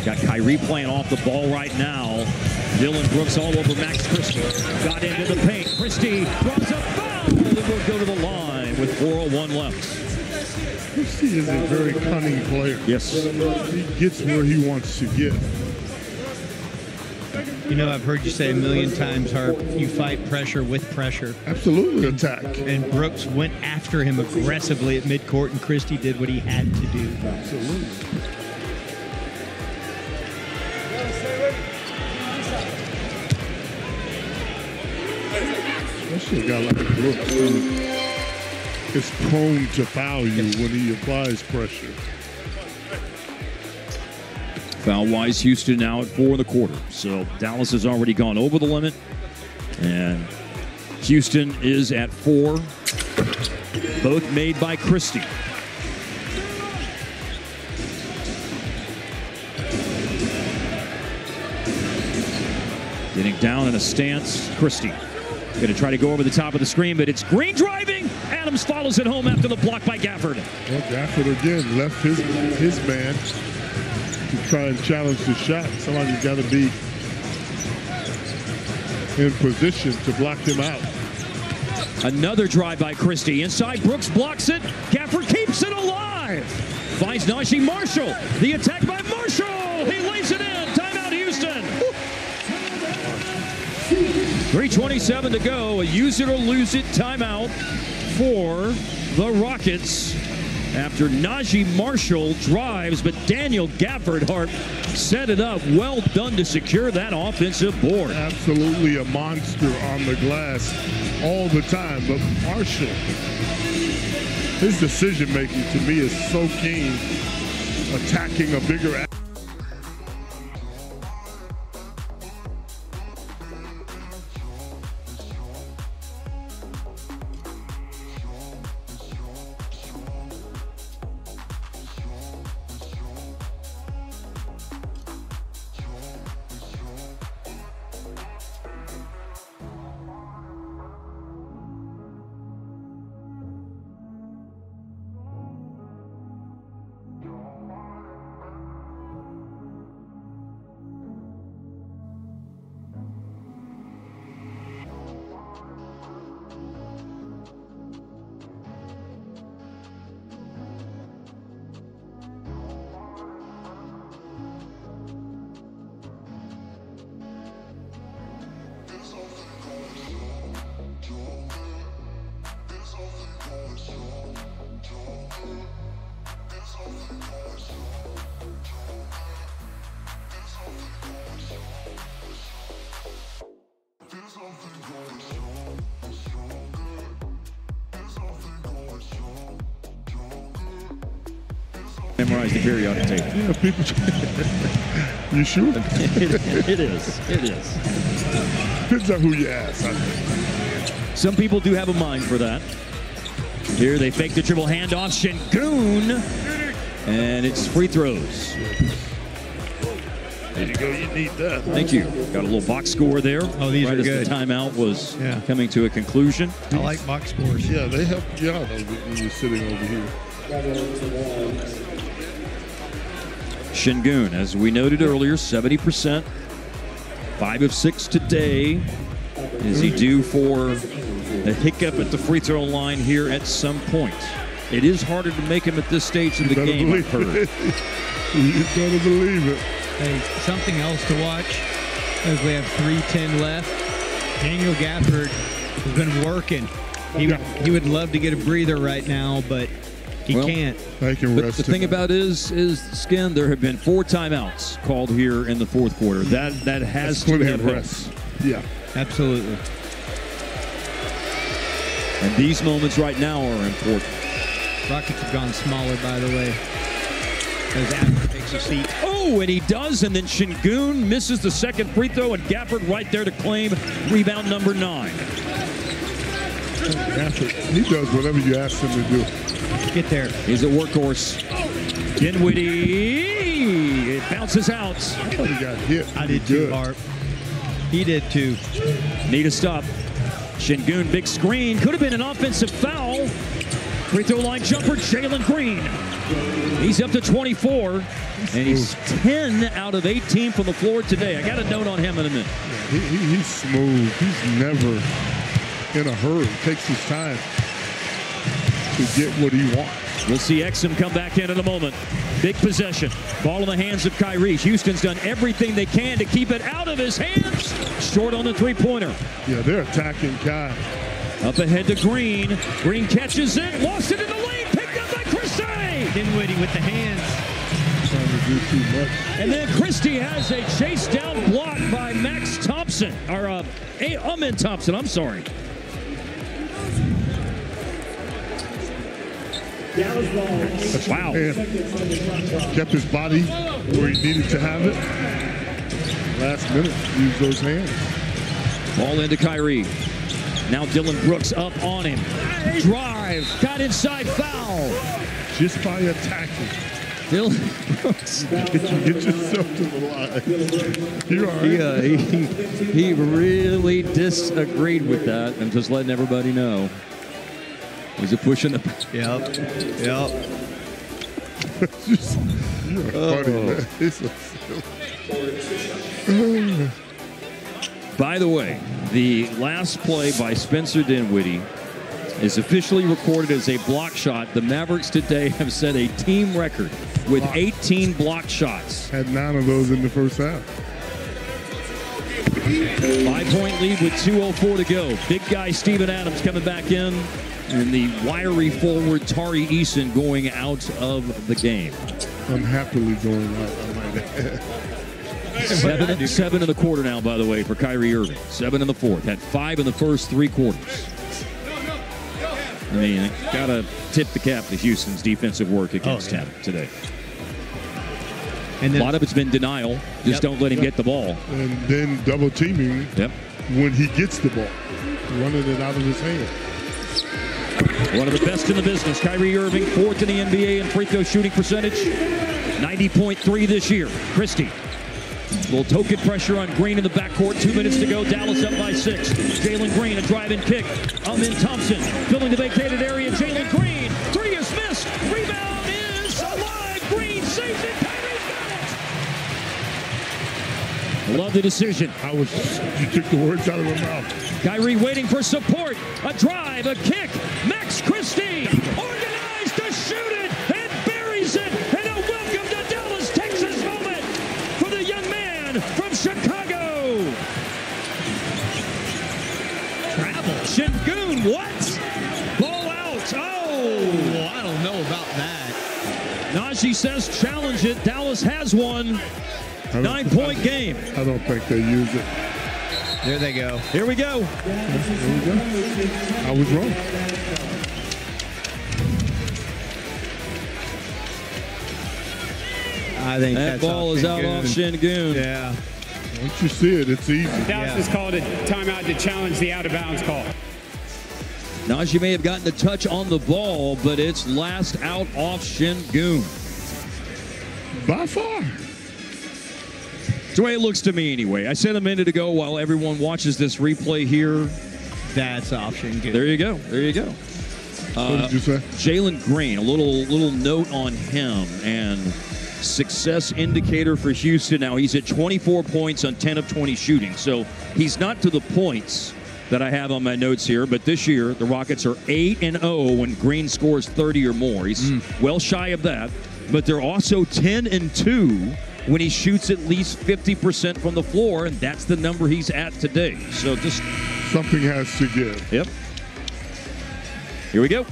Got Kyrie playing off the ball right now. Dillon Brooks all over Max Christie. Got into the paint. Christie draws a foul. And will go to the line with 4:01 left. Christie is a very cunning player. Yes. He gets where he wants to get. You know, I've heard you say a million times, Harp, you fight pressure with pressure. Absolutely attack. And Brooks went after him aggressively at midcourt, and Christie did what he had to do. Absolutely. Especially a guy like Brooks, who is prone to foul you when he applies pressure. Foul-wise, Houston now at 4 in the quarter. So Dallas has already gone over the limit. And Houston is at 4. Both made by Christie. Getting down in a stance, Christie. Going to try to go over the top of the screen, but it's Green driving. Adams follows it home after the block by Gafford. Well, Gafford again left his man to try and challenge the shot. Somebody's got to be in position to block him out. Another drive by Christie. Inside, Brooks blocks it. Gafford keeps it alive. Finds Najee Marshall. The attack by Marshall. He lays it in. Timeout, Houston. 3:27 to go. A use it or lose it timeout for the Rockets. After Najee Marshall drives, but Daniel Gafford, Hart, set it up. Well done to secure that offensive board. Absolutely a monster on the glass all the time. But Marshall, his decision-making to me is so keen, attacking a bigger... Memorize the periodic table. Yeah, people. You sure? It is. It is. Depends on who you ask. Some people do have a mind for that. Here they fake the dribble handoff. Şengün. And it's free throws. There you go. You need that. Thank you. Got a little box score there. Oh, these right are as good. the timeout was coming to a conclusion. I like box scores. Yeah, they help you out when you're sitting over here. Şengün, as we noted earlier, 70%. 5 of 6 today. Is he due for a hiccup at the free throw line here at some point? It is harder to make him at this stage of the game, I've heard. You better believe it. Hey, something else to watch as we have 3:10 left. Daniel Gafford has been working. He would love to get a breather right now, but he can't. I can But rest the thing about it is, Skin, there have been 4 timeouts called here in the fourth quarter. That has to have rest. Yeah. Absolutely. And these moments right now are important. Rockets have gone smaller, by the way. As Adams takes a seat. Oh, and he does, and then Şengün misses the second free throw, and Gafford right there to claim rebound number 9. Gafford, he does whatever you ask him to do. Get there. He's a workhorse. Dinwiddie, it bounces out. I thought he got hit. I did too, Bart. He did too. Need a stop. Şengün, big screen. Could have been an offensive foul. Free throw line jumper, Jalen Green. He's up to 24, and he's 10 out of 18 from the floor today. I got a note on him in a minute. Yeah, he's smooth. He's never in a hurry. Takes his time to get what he wants. We'll see Exum come back in a moment. Big possession. Ball in the hands of Kyrie. Houston's done everything they can to keep it out of his hands. Short on the three-pointer. Yeah, they're attacking Kai. Up ahead to Green. Green catches it. Lost it in the lane. Picked up by Christie. Dinwiddie with the hands. Trying to do too much. And then Christie has a chase down block by Max Thompson. Or Amen Thompson, I'm sorry. Wow. Kept his body where he needed to have it. Last minute, use those hands. Ball into Kyrie. Now Dylan Brooks up on him. Drive. Got inside foul. Just by attacking. Dylan Brooks. Get yourself to the line. You're all right. Yeah, he really disagreed with that and just letting everybody know. Was it pushing the... Yep. You're funny, man. It's so silly. By the way, the last play by Spencer Dinwiddie is officially recorded as a block shot. The Mavericks today have set a team record with 18 block shots. Had 9 of those in the first half. 5-point lead with 2:04 to go. Big guy Steven Adams coming back in. And the wiry forward Tari Eason going out of the game. Unhappily going out, I might add. 7 in the quarter now, by the way, for Kyrie Irving. 7 in the fourth. Had 5 in the first 3 quarters. I mean, got to tip the cap to Houston's defensive work against him today. And a lot of it's been denial. Just don't let him get the ball. And then double teaming when he gets the ball. Running it out of his hand. One of the best in the business. Kyrie Irving, 4th in the NBA in free throw shooting percentage. 90.3 this year. Christie. A little token pressure on Green in the backcourt. 2 minutes to go. Dallas up by 6. Jalen Green, a drive-in kick. Amen Thompson filling the vacated area. Jalen Green. 3 is missed. Rebound is alive. Green saves it. Kyrie's got it. Love the decision. You took the words out of my mouth. Kyrie waiting for support. A drive, a kick. Max Christie organized to shoot it and buries it. And a welcome to Dallas, Texas moment for the young man from Chicago. Travel. Şengün, what? Ball out. Oh, I don't know about that. Najee says challenge it. Dallas has one. 9-point game. I don't think they use it. There they go. Here we go. There we go. I was wrong. I think that ball is out off Şengün. Yeah. Once you see it, it's easy. Dallas has called a timeout to challenge the out-of-bounds call. Najee may have gotten the touch on the ball, but it's last out off Şengün. By far. It's the way it looks to me anyway. I said a minute ago while everyone watches this replay here. That's off Şengün. There you go. There you go. What did you say? Jalen Green, a little note on him and success indicator for Houston. Now he's at 24 points on 10 of 20 shooting. So he's not to the points that I have on my notes here. But this year, the Rockets are 8-0 when Green scores 30 or more. He's well shy of that. But they're also 10-2 when he shoots at least 50% from the floor, and that's the number he's at today. So just something has to give. Yep. Here we go.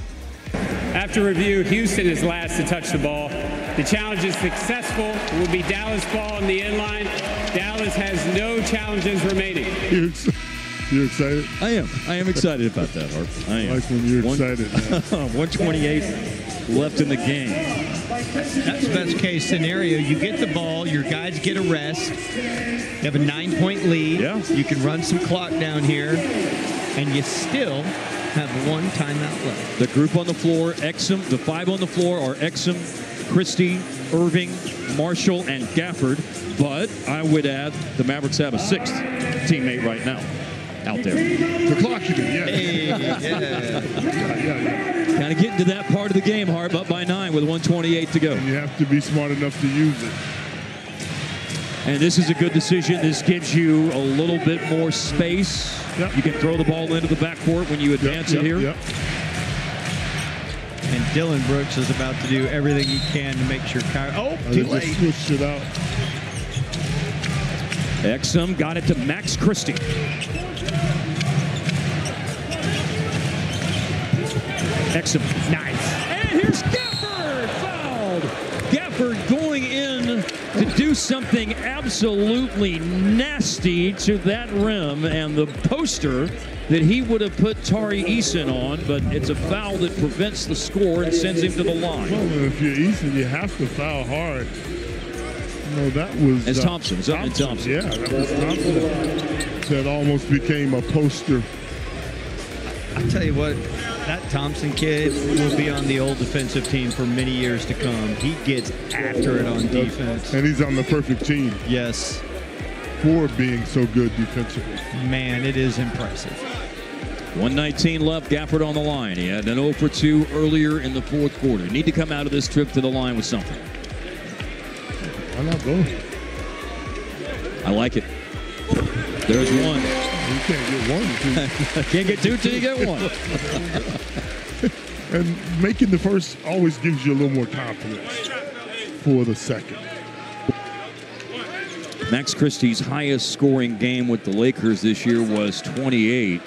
After review, Houston is last to touch the ball. The challenge is successful. It will be Dallas ball on the inline. Dallas has no challenges remaining. You're excited? I am excited about that, Harp. I am. Like when you're excited. 128 left in the game. That's best case scenario. You get the ball, your guys get a rest. You have a 9-point lead. Yeah. You can run some clock down here, and you still have one timeout left. The group on the floor, Exum, the 5 on the floor are Exum, Christie, Irving, Marshall, and Gafford. But I would add the Mavericks have a 6th teammate right now out there. The clock you did, yeah. Hey, yeah. Kind of getting to that part of the game, Harp, up by 9 with 1:28 to go. And you have to be smart enough to use it. And this is a good decision. This gives you a little bit more space. Yep. You can throw the ball into the backcourt when you advance it here. Yep. And Dylan Brooks is about to do everything he can to make sure Kyrie. Oh, too late. Just switched it out. Exum got it to Max Christie. Exum, nice. And here's Gafford, fouled. Gafford going in to do something absolutely nasty to that rim, and the poster that he would have put Tari Eason on, but it's a foul that prevents the score and sends him to the line. Well, if you're Eason, you have to foul hard. No, that was... It's Thompson. It's Thompson. Yeah, that was Thompson. That almost became a poster. I tell you what, that Thompson kid will be on the old defensive team for many years to come. He gets after it on defense. And he's on the perfect team. Yes. For being so good defensively. Man, it is impressive. 1:19 left, Gafford on the line. He had an 0 for 2 earlier in the fourth quarter. Need to come out of this trip to the line with something. Why not go? I like it. There's one. You can't get one. Can't get two till you get one. And making the first always gives you a little more confidence for the second. Max Christie's highest scoring game with the Lakers this year was 28.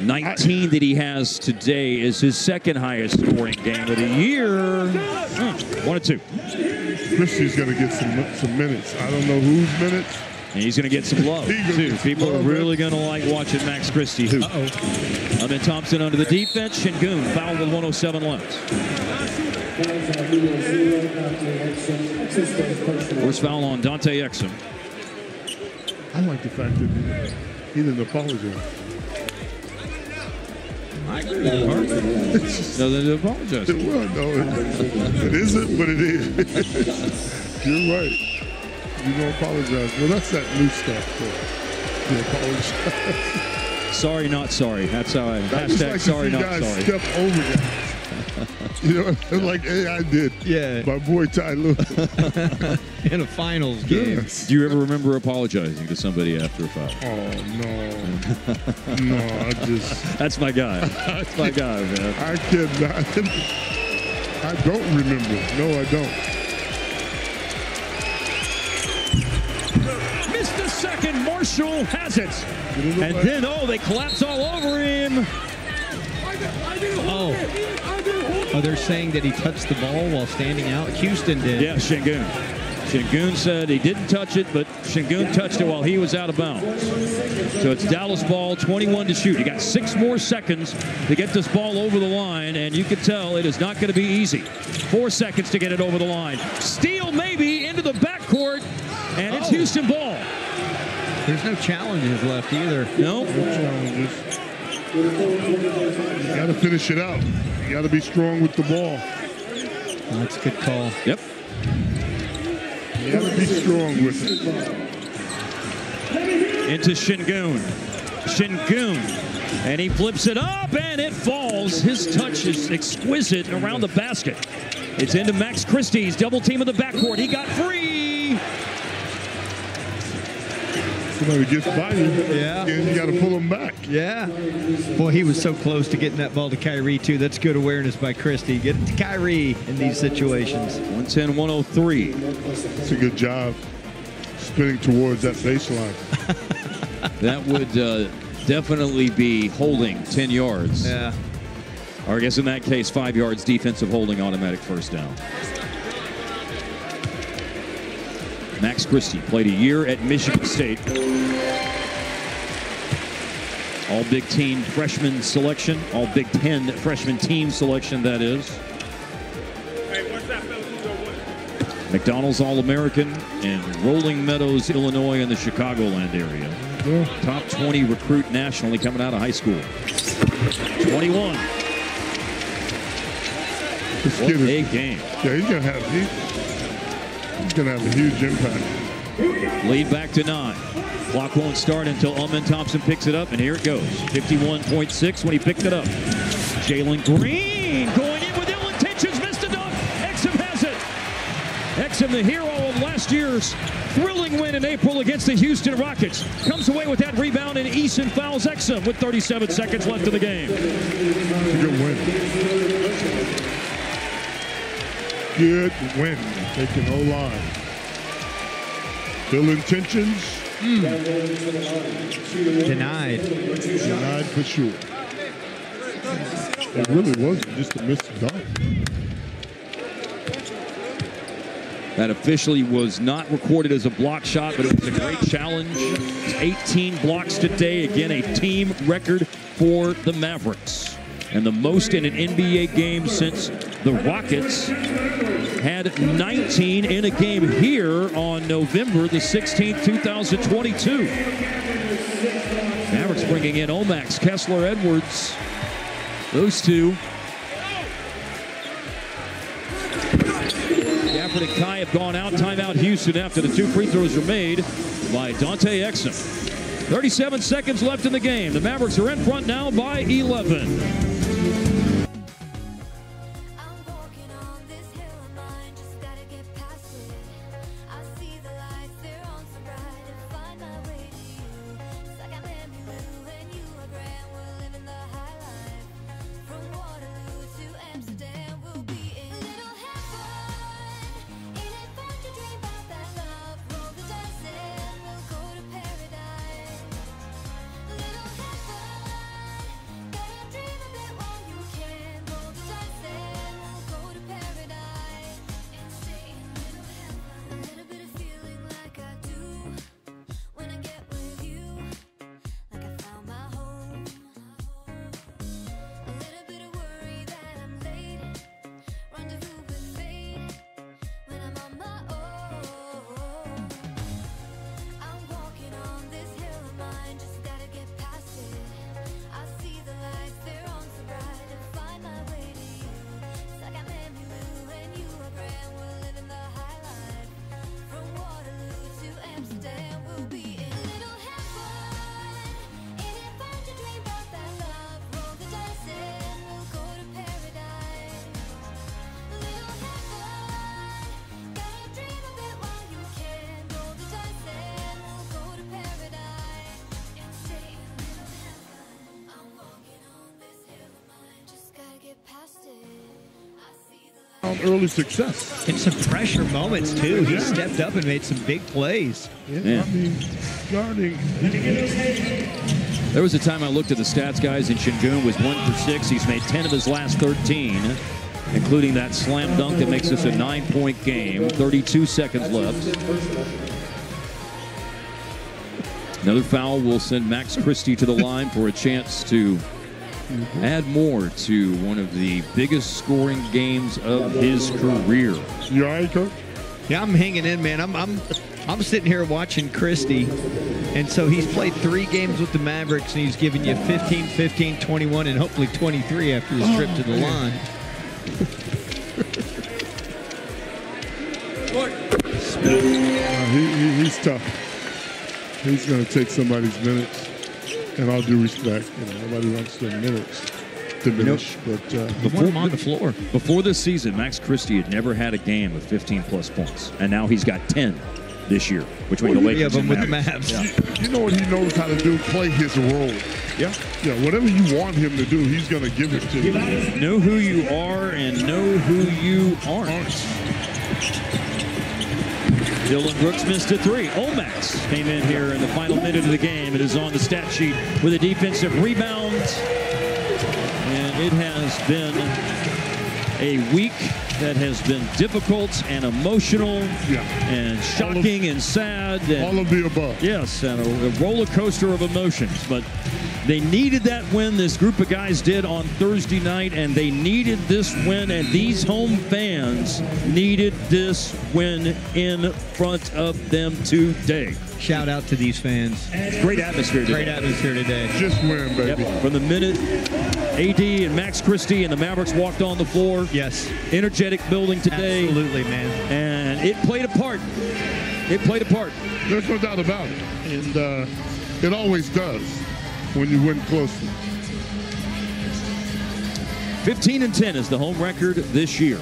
19 that he has today is his second highest scoring game of the year. 1 and 2. Christie's going to get some minutes. I don't know whose minutes. And he's going to get some love, too. People are really going to like watching Max Christie hoop. Then Thompson under the defense. Şengün fouled with 1:07 left. First foul on Dante Exum. I like the fact that he didn't apologize. I agree with Harp. No, they apologize. Well, no, it isn't, but it is. You're right. You don't apologize. Well, that's that new stuff. You apologize. Sorry, not sorry. That's how I. Hashtag like sorry, not guys sorry. Step over guys. You know, like I did. Yeah. My boy Ty Lue. In a finals game. Yes. Do you ever remember apologizing to somebody after a foul? Oh, no. No, I just... That's my guy. That's my guy, man. I cannot. I don't remember. No, I don't. Missed the second. Marshall has it. And then, they collapse all over him. Oh, they're saying that he touched the ball while standing out? Houston did. Yeah, Şengün. Şengün said he didn't touch it, but Şengün touched it while he was out of bounds. So it's Dallas ball, 21 to shoot. You got 6 more seconds to get this ball over the line, and you can tell it is not going to be easy. 4 seconds to get it over the line. Steal maybe into the backcourt, and it's Houston ball. There's no challenges left either. No. No challenges. You got to finish it out. You got to be strong with the ball. That's a good call. Yep. You got to be strong with it. Into Şengün. Şengün. And he flips it up, and it falls. His touch is exquisite around the basket. It's into Max Christie's double team in the backcourt. He got free. Somebody gets by you, Yeah. and you got to pull them back. Yeah. Boy, he was so close to getting that ball to Kyrie, too. That's good awareness by Christie. Get it to Kyrie in these situations. 110-103. It's a good job spinning towards that baseline. That would definitely be holding 10 yards. Yeah. Or I guess in that case, 5 yards defensive holding, automatic first down. Max Christie played a year at Michigan State. All Big Ten freshman selection, all Big Ten freshman team selection, that is. McDonald's All-American in Rolling Meadows, Illinois, in the Chicagoland area. Yeah. Top 20 recruit nationally coming out of high school. 21. This What kid a is, game. yeah, he's gonna have a huge impact. Lead back to 9. Clock won't start until Ullman Thompson picks it up, and here it goes. 51.6 when he picked it up. Jalen Green going in with ill intentions, missed a dunk. Exum has it. Exum, the hero of last year's thrilling win in April against the Houston Rockets, comes away with that rebound, and Eason fouls Exum with 37 seconds left in the game. It's a good win. Good win. Taking O-line. Still intentions. Denied. Denied for sure. It really wasn't just a missed dunk. That officially was not recorded as a block shot, but it was a great challenge. 18 blocks today. Again, a team record for the Mavericks. And the most in an NBA game since the Rockets had 19 in a game here on November the 16th, 2022. Mavericks bringing in Omax, Kessler, Edwards. Those two. Gafford and Kai have gone out. Timeout Houston after the 2 free throws are made by Dante Exum. 37 seconds left in the game. The Mavericks are in front now by 11. Early success. In some pressure moments, too. He stepped up and made some big plays. Yeah. I mean, guarding. There was a time I looked at the stats, guys, and Şengün was 1 for 6. He's made 10 of his last 13, including that slam dunk that makes this a 9-point game. 32 seconds left. Another foul will send Max Christie to the line for a chance to add more to one of the biggest scoring games of his career. You all right, Coach? Yeah, I'm hanging in, man. I'm sitting here watching Christie, and so he's played 3 games with the Mavericks, and he's given you 15, 15, 21, and hopefully 23 after his trip to the line. He's tough. He's going to take somebody's minutes, and all due respect, nobody wants their minutes diminish. But before him on the floor. Before this season, Max Christie had never had a game of 15-plus points, and now he's got 10 this year between the Lakers and with the the Mavs. Mavs. You know what he knows how to do? Play his role. Yeah. Yeah, whatever you want him to do, he's going to give it to you. Know who you are and know who you aren't. Dylan Brooks missed a three. Omax came in here in the final minute of the game. It is on the stat sheet with a defensive rebound. And it has been a week that has been difficult and emotional and shocking and sad. And, all of the above. Yes, and a roller coaster of emotions. But they needed that win, this group of guys did on Thursday night, and they needed this win, and these home fans needed this win in front of them today. Shout out to these fans. Great atmosphere today. Great atmosphere today. Just win, baby. Yep. From the minute AD and Max Christie and the Mavericks walked on the floor. Yes. Energetic building today. Absolutely, man. And it played a part. It played a part. There's no doubt about it. And it always does when you win closely. 15-10 is the home record this year.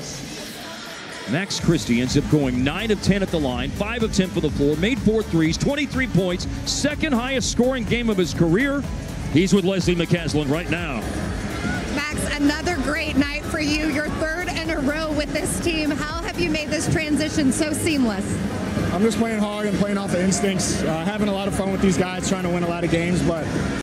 Max Christie ends up going 9 of 10 at the line, 5 of 10 for the floor, made 4 threes, 23 points, second highest scoring game of his career. He's with Leslie McCaslin right now. Max, another great night for you. Your third in a row with this team. How have you made this transition so seamless? I'm just playing hard and playing off the instincts, having a lot of fun with these guys, trying to win a lot of games, but